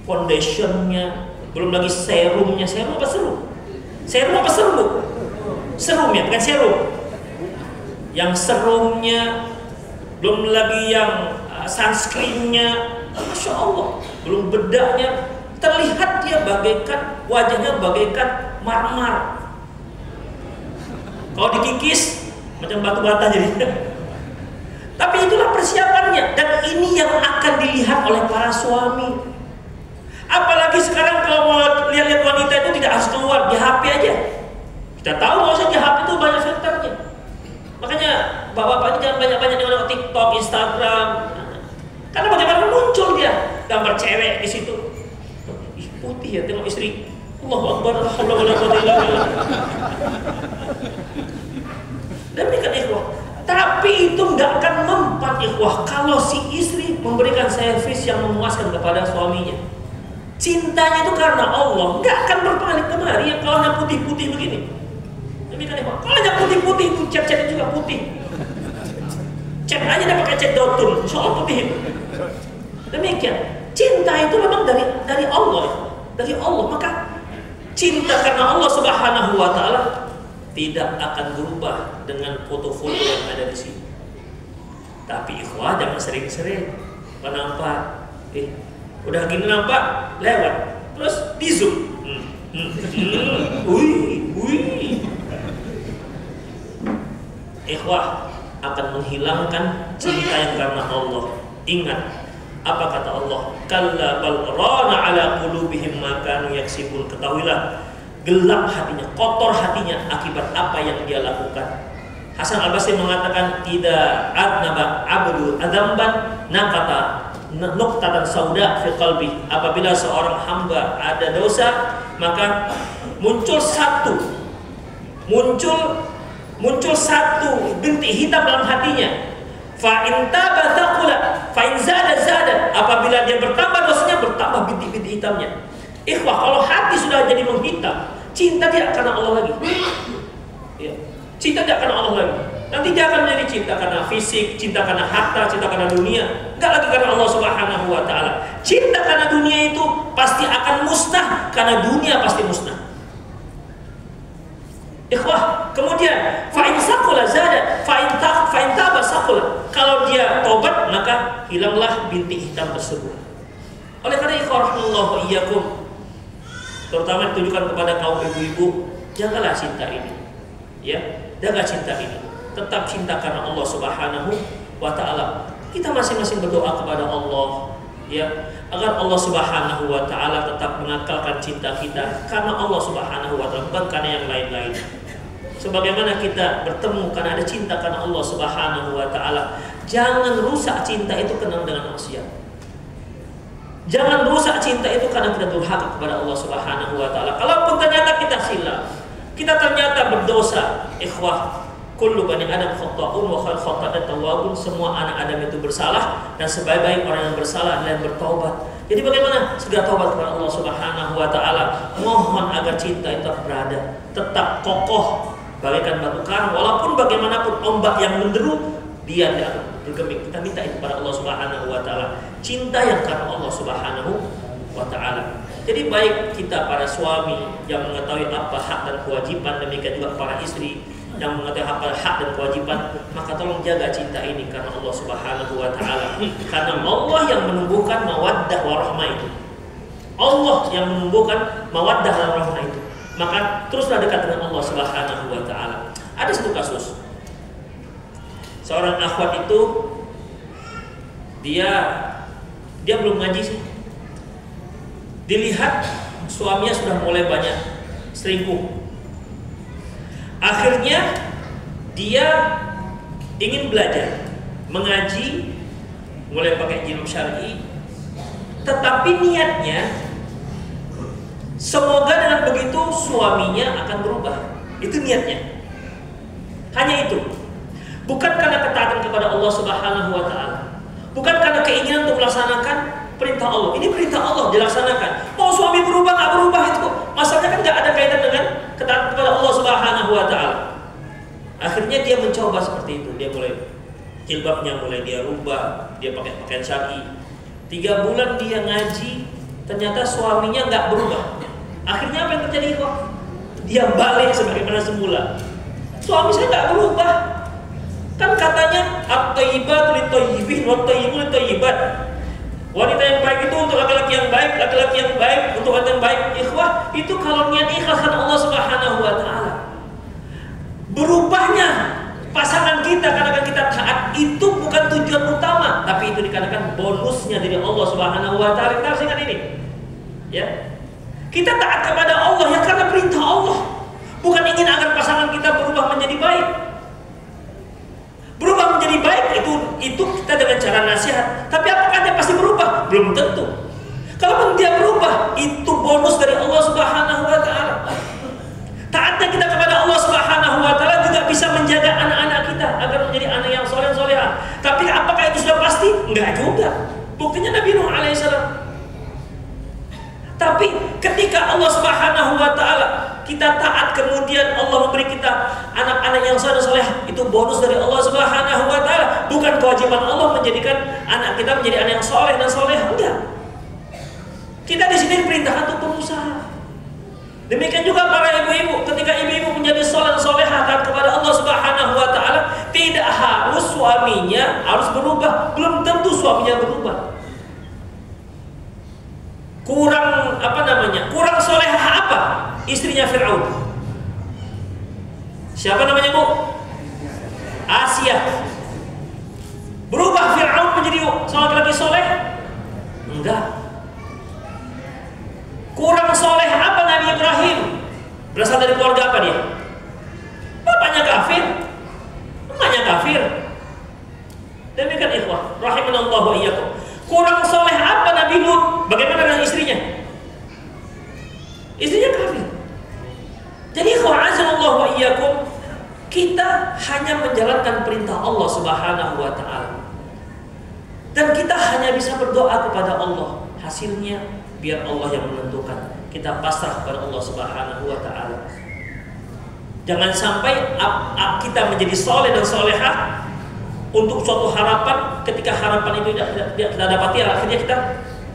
Foundationnya, belum lagi serumnya. Serum apa serum? Serum apa serum? Serum ya, bukan serum. Yang serumnya, belum lagi yang sunscreen-nya, Masya Allah, belum bedaknya. Terlihat dia bagaikan, wajahnya bagaikan marmer. Kalau dikikis macam batu bata jadi. Tapi itulah persiapannya, dan ini yang akan dilihat oleh para suami. Apalagi sekarang kalau mau lihat-lihat wanita itu tidak harus keluar, di HP aja. Kita tahu bahwa di HP itu banyak filternya. Makanya bapak-bapak ini jangan banyak-banyak nengok TikTok, Instagram. Karena bagaimana muncul dia gambar cewek di situ. Ih, putih ya, tengok istri. Allahu Akbar, la haula wala quwwata illa billah. Demikian ikhwah. Tapi itu nggak akan mempan ikhwah kalau si istri memberikan servis yang memuaskan kepada suaminya. Cintanya itu karena Allah, nggak akan berbalik kemari yang kalau yang putih-putih begini. Demikian ikhwah. Kalau yang putih-putih itu cat-catnya juga putih. Cat aja dia pakai cat dotun, soal putih itu. Demikian. Cinta itu memang dari Allah, dari Allah. Maka cinta karena Allah Subhanahu wa Ta'ala tidak akan berubah dengan foto-foto yang ada di sini. Tapi ikhwah jangan sering-sering nampak, udah gini nampak lewat, terus di zoom. Ikhwah akan menghilangkan cinta yang karena Allah. Ingat apa kata Allah? Kalla bal rana ala qulubihim ma kanu yaksibun. Ketahuilah, gelap hatinya, kotor hatinya akibat apa yang dia lakukan. Hasan Al-Basri mengatakan, tidak adnaba abdu adzamban nakata nuqtatan sauda fi qalbi. Apabila seorang hamba ada dosa, maka muncul satu bintik hitam dalam hatinya. Fa in taba taqula fa in zada zada. Apabila dia bertambah dosanya, bertambah bintik-bintik hitamnya. Ikhwah, kalau hati sudah jadi menghitam, cinta tidak karena Allah lagi. Ya. Cinta tidak karena Allah lagi. Nanti dia akan menjadi cinta karena fisik, cinta karena harta, cinta karena dunia. Enggak lagi karena Allah Subhanahu wa Ta'ala. Cinta karena dunia itu pasti akan musnah, karena dunia pasti musnah. Ikhwah, kemudian fa'in sakula zada, fa'in taba sakula. Kalau dia tobat, maka hilanglah bintik hitam tersebut. Oleh karena ikhwah rahimahullah wa iyyakum, terutama ditujukan kepada kaum ibu-ibu, jagalah cinta ini. Ya, jaga cinta ini. Tetap cinta karena Allah Subhanahu wa Ta'ala. Kita masing-masing berdoa kepada Allah, ya, agar Allah Subhanahu wa Ta'ala tetap mengakalkan cinta kita karena Allah Subhanahu wa Ta'ala, bukan karena yang lain-lain. Sebagaimana kita bertemu karena ada cinta karena Allah Subhanahu wa Ta'ala. Jangan rusak cinta itu karena dengan maksiat. Jangan rusak cinta itu karena kita durhaka kepada Allah Subhanahu wa Ta'ala. Kalaupun ternyata kita silap, kita ternyata berdosa, ikhwah, kullu bani Adam khata'un wa khairul khata'in tawwabun. Semua anak Adam itu bersalah, dan sebaik-baik orang yang bersalah adalah yang bertaubat. Jadi bagaimana? Segera taubat kepada Allah Subhanahu wa Ta'ala. Mohon agar cinta itu berada, tetap kokoh bagaikan batu karang, walaupun bagaimanapun ombak yang menderu, dia tidak bergeming. Kita minta itu kepada Allah Subhanahu wa Ta'ala. Cinta yang karena Allah Subhanahu wa Ta'ala. Jadi baik kita para suami yang mengetahui apa hak dan kewajiban, demikian juga para istri yang mengetahui apa hak dan kewajiban, maka tolong jaga cinta ini karena Allah Subhanahu wa Ta'ala. Karena Allah yang menumbuhkan mawaddah warahmah itu. Allah yang menumbuhkan mawaddah warahmah itu. Maka teruslah dekat dengan Allah Subhanahu wa Ta'ala. Ada satu kasus, seorang akhwat itu dia belum ngaji sih. Dilihat suaminya sudah mulai banyak selingkuh. Akhirnya dia ingin belajar mengaji, mulai pakai jilbab syar'i, tetapi niatnya semoga dengan begitu suaminya akan berubah. Itu niatnya. Hanya itu. Bukan karena ketaatan kepada Allah Subhanahu wa taala. Bukan karena keinginan untuk melaksanakan perintah Allah. Ini perintah Allah dilaksanakan. Mau suami berubah nggak berubah itu masalahnya kan nggak ada kaitan dengan ketaatan kepada Allah Subhanahu wa taala. Akhirnya dia mencoba seperti itu. Dia mulai jilbabnya mulai dia rubah, dia pakai pakaian syar'i. 3 bulan dia ngaji, ternyata suaminya nggak berubah. Akhirnya apa yang terjadi kok? Dia balik sebagaimana semula. Suami saya nggak berubah. Kan katanya at-thayyibatu lit-thayyibin wat-thayyibu lit-thayyibat. Wanita yang baik itu untuk laki-laki yang baik, laki-laki yang baik untuk wanita yang baik. Ikhwah, itu kalau niat ikhlas karena Allah Subhanahu wa taala. Berubahnya pasangan kita karena kita taat itu bukan tujuan utama, tapi itu dikarenakan bonusnya dari Allah Subhanahu wa taala. Kita harus ingat ini. Ya. Kita taat kepada Allah ya karena perintah Allah. Bukan ingin agar pasangan kita berubah menjadi baik. Berubah menjadi baik itu kita dengan cara nasihat. Tapi apakah dia pasti berubah? Belum tentu. Kalau dia berubah, itu bonus dari Allah Subhanahu wa taala. Taatnya kita kepada Allah Subhanahu wa taala juga bisa menjaga anak-anak kita agar menjadi anak yang soleh solehah. Tapi apakah itu sudah pasti? Enggak juga. Buktinya Nabi Nuh alaihissalam. Tapi ketika Allah Subhanahu wa taala kita taat, kemudian Allah memberi kita anak-anak yang soleh soleh, itu bonus dari Allah Subhanahu wa taala. Bukan kewajiban Allah menjadikan anak kita menjadi anak yang soleh dan soleh, enggak. Kita di sini diperintahkan untuk berusaha. Demikian juga para ibu-ibu, ketika ibu-ibu menjadi soleh dan solehah taat kepada Allah Subhanahu wa taala, tidak harus suaminya harus berubah, belum tentu suaminya berubah. Kurang kurang solehah apa? Istrinya Fir'aun. Siapa namanya Bu? Asia. Berubah Fir'aun menjadi seorang laki-laki soleh? Enggak. Kurang soleh apa Nabi Ibrahim? Berasal dari keluarga apa dia? Bapaknya kafir, emaknya kafir. Demikian ikhwah, rahimanallahu wa iyyakum. Kurang soleh apa Nabi Lut? Bagaimana dengan istrinya? Istrinya kafir. Jadi ikhwah azanallahu wa iyyakum, kita hanya menjalankan perintah Allah Subhanahu wa taala. Dan kita hanya bisa berdoa kepada Allah. Hasilnya biar Allah yang menentukan. Kita pasrah kepada Allah Subhanahu wa taala. Jangan sampai kita menjadi soleh dan solehah untuk suatu harapan, ketika harapan itu tidak kita dapati, akhirnya kita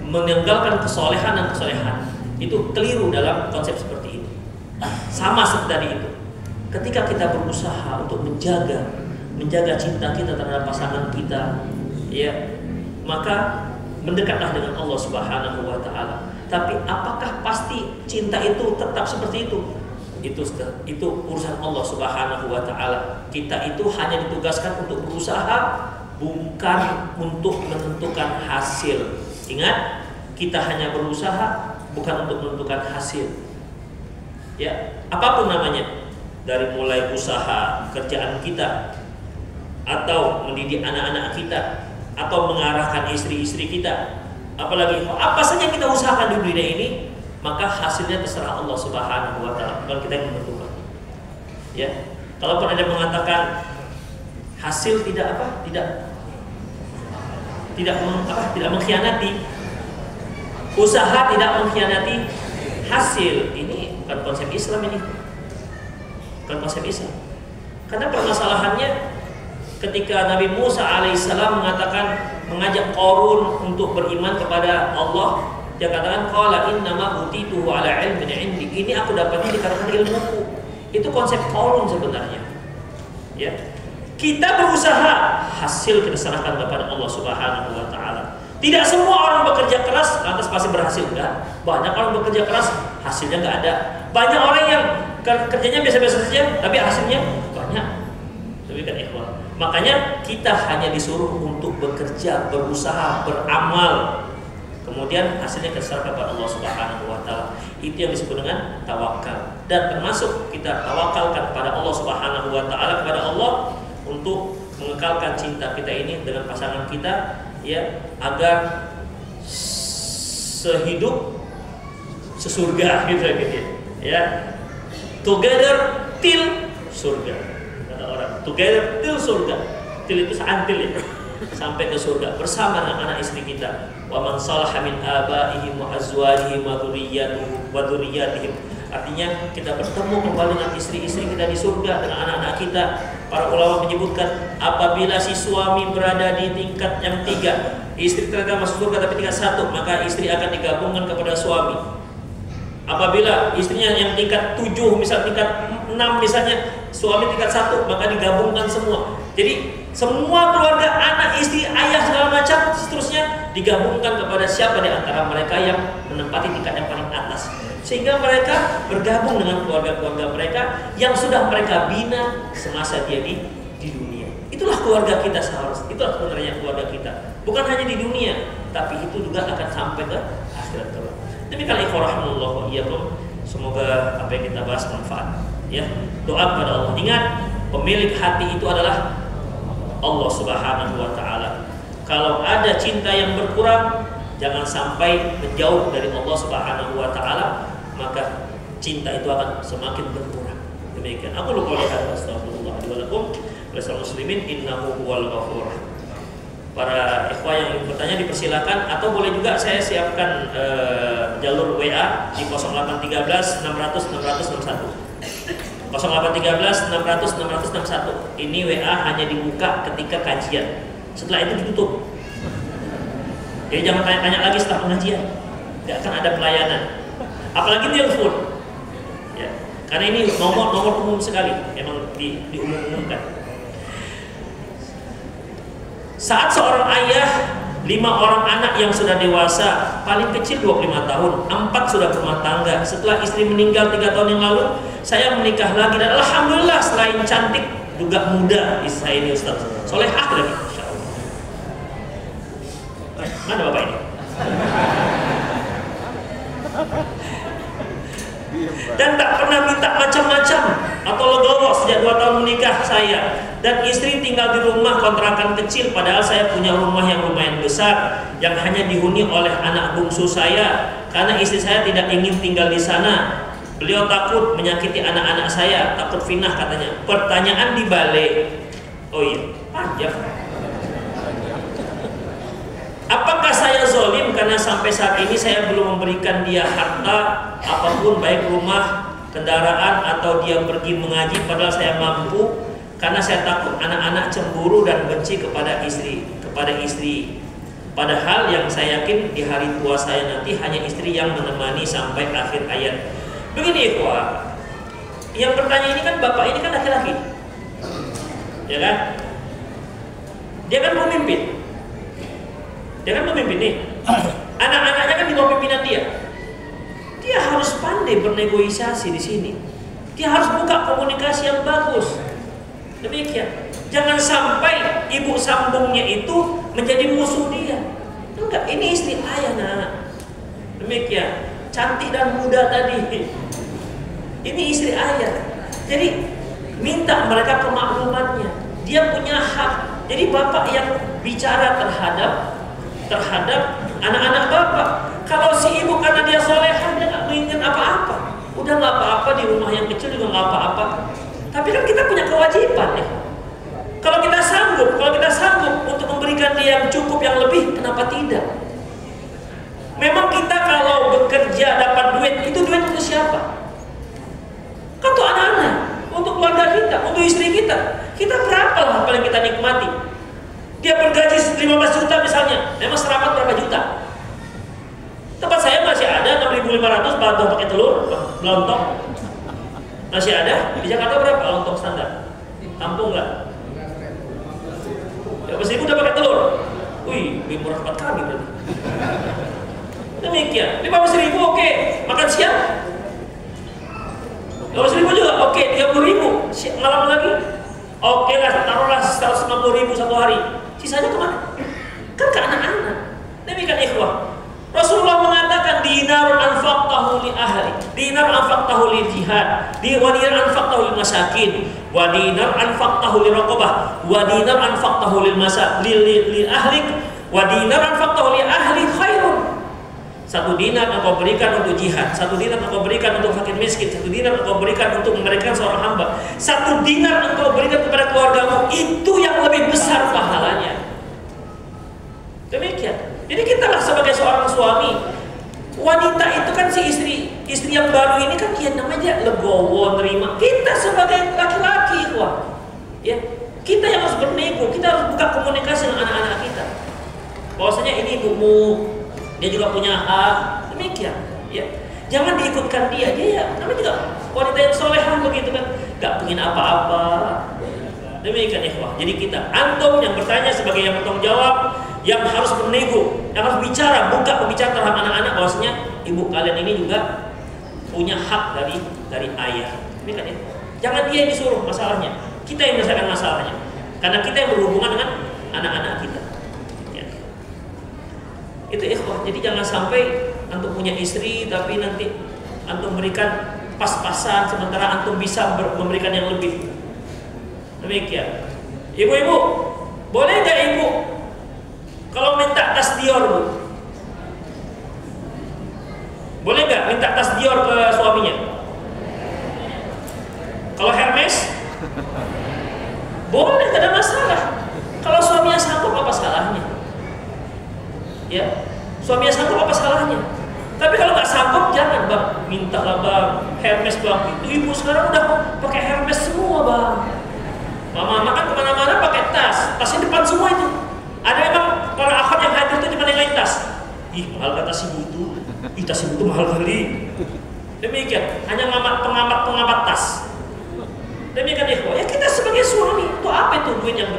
meninggalkan kesolehan dan kesolehan. Itu keliru dalam konsep seperti ini. Sama seperti tadi itu. Ketika kita berusaha untuk menjaga cinta kita terhadap pasangan kita, ya, maka mendekatlah dengan Allah Subhanahu wa taala. Tapi apakah pasti cinta itu tetap seperti itu? Itu urusan Allah Subhanahu wa taala. Kita itu hanya ditugaskan untuk berusaha, bukan untuk menentukan hasil. Ingat, kita hanya berusaha, bukan untuk menentukan hasil. Ya, apapun namanya, dari mulai usaha kerjaan kita, atau mendidik anak-anak kita, atau mengarahkan istri-istri kita, apalagi apa saja kita usahakan di dunia ini, maka hasilnya terserah Allah Subhanahu wa taala, bukan kita yang menentukan. Ya, kalaupun ada mengatakan hasil tidak mengkhianati, usaha tidak mengkhianati hasil, ini bukan konsep Islam ini. Bukan konsep Islam. Karena permasalahannya ketika Nabi Musa alaihissalam mengajak Qarun untuk beriman kepada Allah, dia katakan qala innama utituhu ala ilmin indi. Ini aku dapatnya dikarenakan ilmuku. Itu konsep Qarun sebenarnya. Ya. Kita berusaha, hasil kita serahkan kepada Allah Subhanahu wa taala. Tidak semua orang bekerja keras lantas pasti berhasil, enggak. Banyak orang bekerja keras hasilnya enggak ada. Banyak orang yang kerjanya biasa-biasa saja tapi hasilnya banyak. Demikian ikhwan. Makanya kita hanya disuruh untuk bekerja, berusaha, beramal. Kemudian hasilnya terserah kepada Allah Subhanahu wa taala. Itu yang disebut dengan tawakal. Dan termasuk kita tawakalkan kepada Allah Subhanahu wa taala, kepada Allah untuk mengekalkan cinta kita ini dengan pasangan kita, ya, agar sehidup sesurga gitu ya. Together till surga. Kata orang, together till surga. Till itu seantil ya. Sampai ke surga bersama anak-anak istri kita. Wa man salaha min abaihim wa azwajihim wa dzurriyyatihim. Artinya kita bertemu kembali dengan istri-istri kita di surga dengan anak-anak kita. Para ulama menyebutkan apabila si suami berada di tingkat yang 3, istri ternyata masuk surga tapi tingkat 1, maka istri akan digabungkan kepada suami. Apabila istrinya yang tingkat 7, misal tingkat 6 misalnya, suami tingkat 1, maka digabungkan semua. Jadi semua keluarga, anak, istri, ayah segala macam seterusnya digabungkan kepada siapa di antara mereka yang menempati tingkat yang paling atas. Sehingga mereka bergabung dengan keluarga-keluarga mereka yang sudah mereka bina semasa dia di dunia. Itulah keluarga kita seharusnya. Itulah sebenarnya keluarga kita. Bukan hanya di dunia, tapi itu juga akan sampai ke akhirat kelak. Demikian ikhwarahmatullah wa iyyakum. Semoga apa yang kita bahas manfaat. Ya, doa kepada Allah. Ingat, pemilik hati itu adalah Allah Subhanahu wa taala. Kalau ada cinta yang berkurang, jangan sampai menjauh dari Allah Subhanahu wa taala, maka cinta itu akan semakin berkurang. Demikian. Aku lupa lihat astagfirullah wa lakum wa muslimin innahu huwal ghafur. Para ikhwah yang ingin bertanya dipersilakan, atau boleh juga saya siapkan jalur WA di 0813 600 661. 0813 600 661. Ini WA hanya dibuka ketika kajian. Setelah itu ditutup. Jadi jangan tanya-tanya lagi setelah pengajian. Tidak akan ada pelayanan. Apalagi telepon. Ya, karena ini nomor umum sekali, memang diumumkan. Saat seorang ayah 5 orang anak yang sudah dewasa, paling kecil 25 tahun, 4 sudah berumah tangga. Setelah istri meninggal 3 tahun yang lalu, saya menikah lagi dan alhamdulillah selain cantik juga muda istri saya ini, Ustaz. Solehah lagi, insyaallah. Mana bapak ini? Dan tak pernah minta macam-macam atau legowo sejak 2 tahun menikah saya. Dan istri tinggal di rumah kontrakan kecil, padahal saya punya rumah yang lumayan besar yang hanya dihuni oleh anak bungsu saya karena istri saya tidak ingin tinggal di sana. Beliau takut menyakiti anak-anak saya, takut fitnah katanya. Pertanyaan dibalik. Oh iya, panjang. Apakah saya zalim karena sampai saat ini saya belum memberikan dia harta apapun, baik rumah, kendaraan, atau dia pergi mengaji padahal saya mampu? Karena saya takut anak-anak cemburu dan benci kepada istri. Padahal yang saya yakin di hari tua saya nanti hanya istri yang menemani sampai akhir hayat. Begini ikhwah, yang bertanya ini kan bapak ini kan laki-laki, ya kan? Dia kan pemimpin. Nih. Anak-anaknya kan di bawah pimpinan dia. Dia harus pandai bernegosiasi di sini. Dia harus buka komunikasi yang bagus. Demikian. Jangan sampai ibu sambungnya itu menjadi musuh dia. Enggak, ini istri ayah, nak. Demikian. Cantik dan muda tadi. Ini istri ayah. Jadi minta mereka kemaklumannya. Dia punya hak. Jadi bapak yang bicara terhadap anak-anak bapak. Kalau si ibu karena dia solehah, dia nggak menginginkan apa-apa. Udah nggak apa-apa di rumah yang kecil juga nggak apa-apa. Tapi kan kita punya kewajiban ya. Kalau kita sanggup untuk memberikan dia yang cukup, yang lebih, kenapa tidak? Memang kita kalau bekerja dapat duit, itu duit untuk siapa? Kan untuk anak-anak, untuk keluarga kita, untuk istri kita. Kita berapa lah paling kita nikmati? Dia bergaji 15 juta misalnya, memang serapat berapa juta? Tempat saya masih ada 6.500 bantu pakai telur, lontong. Masih ada. Di Jakarta berapa lontong standar? Tampung nggak? 15.000 udah pakai telur. Wih, lebih murah tempat kami berarti. Demikian. 15.000 oke. Makan siang? 15.000 juga oke. 30.000 malam lagi? Oke lah, taruhlah 150.000 satu hari. Sisanya kemana? Kan ke anak-anak. Demikian ikhwah. Rasulullah mengatakan dinar anfaqtahu li ahli, dinar anfaqtahu li jihad, wa dinar anfaqtahu lil masakin, wa dinar anfaqtahu li raqabah, wa dinar anfaqtahu lil ahlik, wa dinar anfaqtahu li ahli khairun. 1 dinar engkau berikan untuk jihad, 1 dinar engkau berikan untuk fakir miskin, 1 dinar engkau berikan untuk memberikan seorang hamba, 1 dinar engkau berikan kepada keluargamu, itu yang lebih besar pahalanya. Demikian. Jadi kita lah sebagai seorang suami, wanita itu kan si istri yang baru ini kan ya namanya legowo, nerima. Kita sebagai laki-laki, ya, kita yang harus bernego, kita harus buka komunikasi dengan anak-anak kita. Bahwasanya ini ibumu, dia juga punya hak, demikian. Ya, jangan diikutkan dia ya, namanya juga wanita yang solehah begitu kan, gak pengen apa-apa. Demikian ikhwah. Jadi kita, antum yang bertanya sebagai yang bertanggung jawab, yang harus bernego, yang harus bicara, buka pembicaraan terhadap anak-anak, bahwasanya ibu kalian ini juga punya hak dari ayah. Demikian ya. Jangan dia yang disuruh masalahnya, kita yang menyelesaikan masalahnya, karena kita yang berhubungan dengan anak-anak kita. Ya. Itu ikhwah. Jadi jangan sampai antum punya istri tapi nanti antum berikan pas-pasan sementara antum bisa memberikan yang lebih. Demikian. Ibu-ibu, boleh nggak ibu kalau minta tas Dior, Bu? Boleh nggak minta tas Dior ke suaminya? Kalau Hermes, boleh, nggak ada masalah. Kalau suaminya sanggup, apa salahnya? Ya, suaminya sanggup, apa salahnya? Tapi kalau nggak sanggup, jangan bang, mintalah bang, Hermes bang. Itu ibu sekarang udah pakai Hermes semua bang. Mama kan kemana-mana pakai tas, tasnya depan semua itu. Ada emang para akhwat yang hadir itu cuma yang tas. Ih, mahal kata si ibu itu. Ih, tas ibu itu mahal kali. Demikian, hanya pengamat tas. Demikian ikhwah. Ya kita sebagai suami, itu apa itu duit yang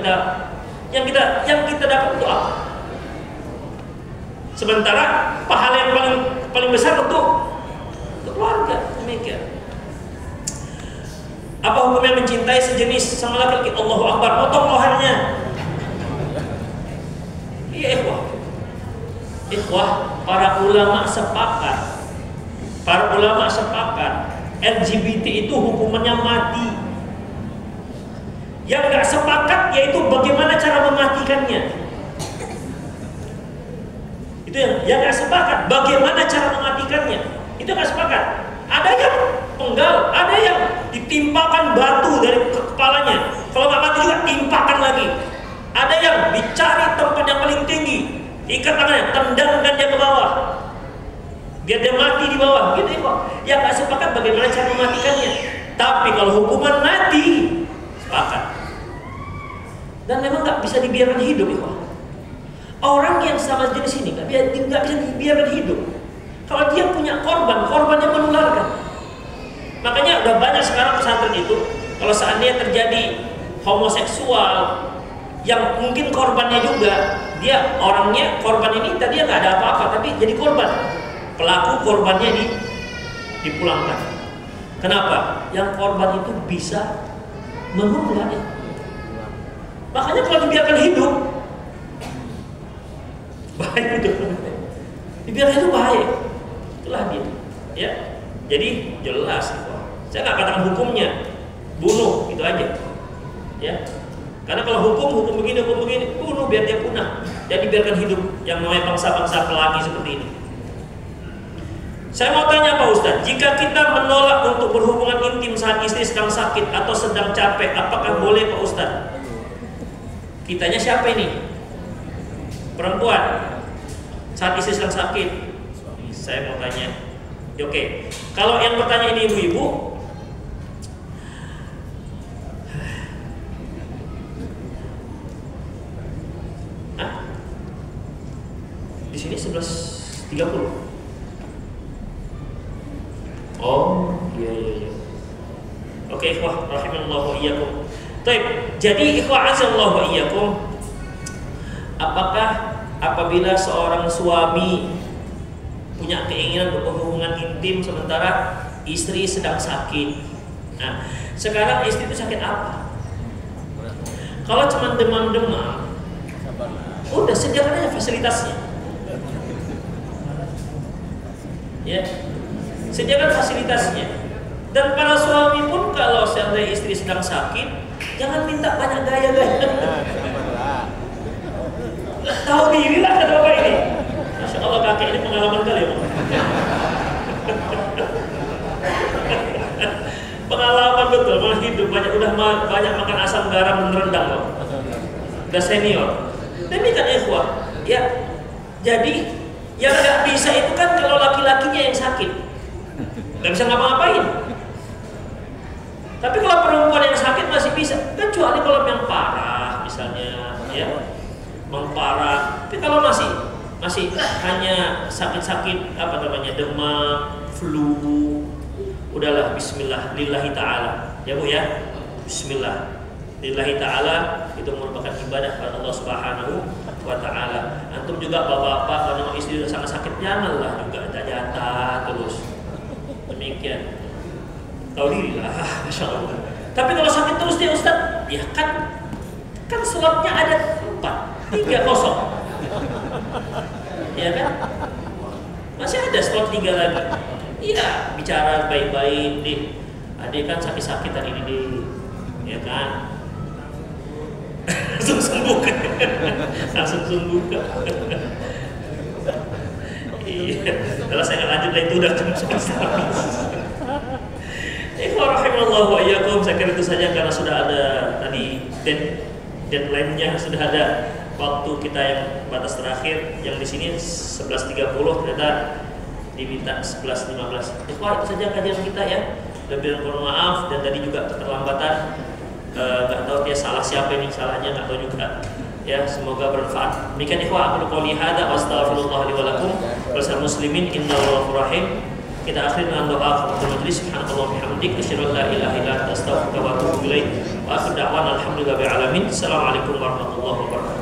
kita dapat itu apa? Sementara pahala yang paling besar untuk keluarga. Demikian. Apa hukumnya mencintai sejenis sama laki-laki? Allahu Akbar, potong lehernya. Iya ikhwah, para ulama sepakat LGBT itu hukumannya mati. Yang nggak sepakat yaitu bagaimana cara mematikannya. Itu yang nggak sepakat, bagaimana cara mematikannya. Itu nggak sepakat. Ada yang penggal, ada yang ditimpakan batu dari kepalanya. Kalau nggak mati juga timpakan lagi. Ada yang dicari tempat yang paling tinggi, ikat tangannya, tendangkan dia ke bawah, biar dia mati di bawah. Gitu ya kok. Yang nggak sepakat bagaimana cara mematikannya. Tapi kalau hukuman mati, sepakat. Dan memang nggak bisa dibiarkan hidup ya kok. Orang yang sama jenis ini nggak bisa dibiarkan hidup. Kalau dia punya korban yang menularkan. Makanya udah banyak sekarang pesantren itu, kalau seandainya terjadi homoseksual yang mungkin korbannya juga, dia orangnya korban ini tadi nggak ada apa-apa tapi jadi korban, pelaku korbannya dipulangkan. Kenapa? Yang korban itu bisa menular ya. Makanya kalau dibiarkan hidup bahaya itu, dibiarkan itu bahaya. Itulah dia, ya. Jadi jelas, saya nggak katakan hukumnya bunuh itu aja, ya. Karena kalau hukum begini, bunuh biar dia punah. Jadi biarkan hidup yang namanya bangsa-bangsa pelangi seperti ini. Saya mau tanya Pak Ustadz, jika kita menolak untuk berhubungan intim saat istri sedang sakit atau sedang capek, apakah boleh Pak Ustadz? Kitanya siapa ini? Perempuan saat istri sedang sakit. Saya mau tanya. Oke, kalau yang bertanya ini ibu-ibu, di sini 11.30. Oh, iya. Oke, ikhwah rahimallahu wa iyyakum. Baik, jadi ikhwah azallahu wa iyyakum, apakah apabila seorang suami punya keinginan untuk berhubungan intim sementara istri sedang sakit? Nah, sekarang istri itu sakit apa? Kalau cuma demam-demam, udah sediakan aja fasilitasnya. Ya, sediakan fasilitasnya. Dan para suami pun kalau seandainya istri sedang sakit, jangan minta banyak gaya-gaya. Tahu diri lah kata bapak ini. Masya Allah kakek ini pengalaman kali ya. banyak makan asam garam dan rendang loh. Udah senior. Demikian ikhwah. Ya. Jadi yang nggak bisa itu kan kalau laki-lakinya yang sakit, nggak bisa ngapa-ngapain. Tapi kalau perempuan yang sakit masih bisa, kecuali kalau yang parah misalnya, ya, memparah. Tapi kalau masih hanya sakit-sakit apa namanya demam, flu, udahlah Bismillah, lillahi ta'ala, ya Bu ya, Bismillah, lillahi ta'ala, itu merupakan ibadah kepada Allah Subhanahu wa ta'ala. Antum juga bapak-bapak kalau istri sangat sakit janganlah juga jatah terus. Demikian. Tahu diri lah, Masya Allah. Tapi kalau sakit terus dia Ustaz, ya kan slotnya ada 3 kosong. Ya kan? Masih ada slot 3 lagi. Iya, bicara baik-baik deh. Adik kan sakit-sakit tadi ini, ya kan? Langsung sembuhkan. Iya, kalau saya lanjut itu udah cuma Rahimahullah wa iyyakum. Saya kira itu saja karena sudah ada tadi deadline-nya, sudah ada waktu kita yang batas terakhir yang di sini 11.30 ternyata diminta 11.15. Wah, itu saja kajian kita ya. Lebih kurang maaf dan tadi juga keterlambatan. Nggak tahu dia salah siapa ini, salahnya nggak tahu juga. Ya, semoga bermanfaat. Demikian ikhwah, aku qouli hadza wa astaghfirullah li wa lakum wal muslimin innahu ghafurur rahim. Kita akhiri dengan doa kafaratul majlis. Subhanallah wa bihamdihi asyhadu an la ilaha illa anta astaghfiruka wa atubu ilaik. Wa akhiru da'wana alhamdulillahi rabbil alamin. Assalamualaikum warahmatullahi wabarakatuh.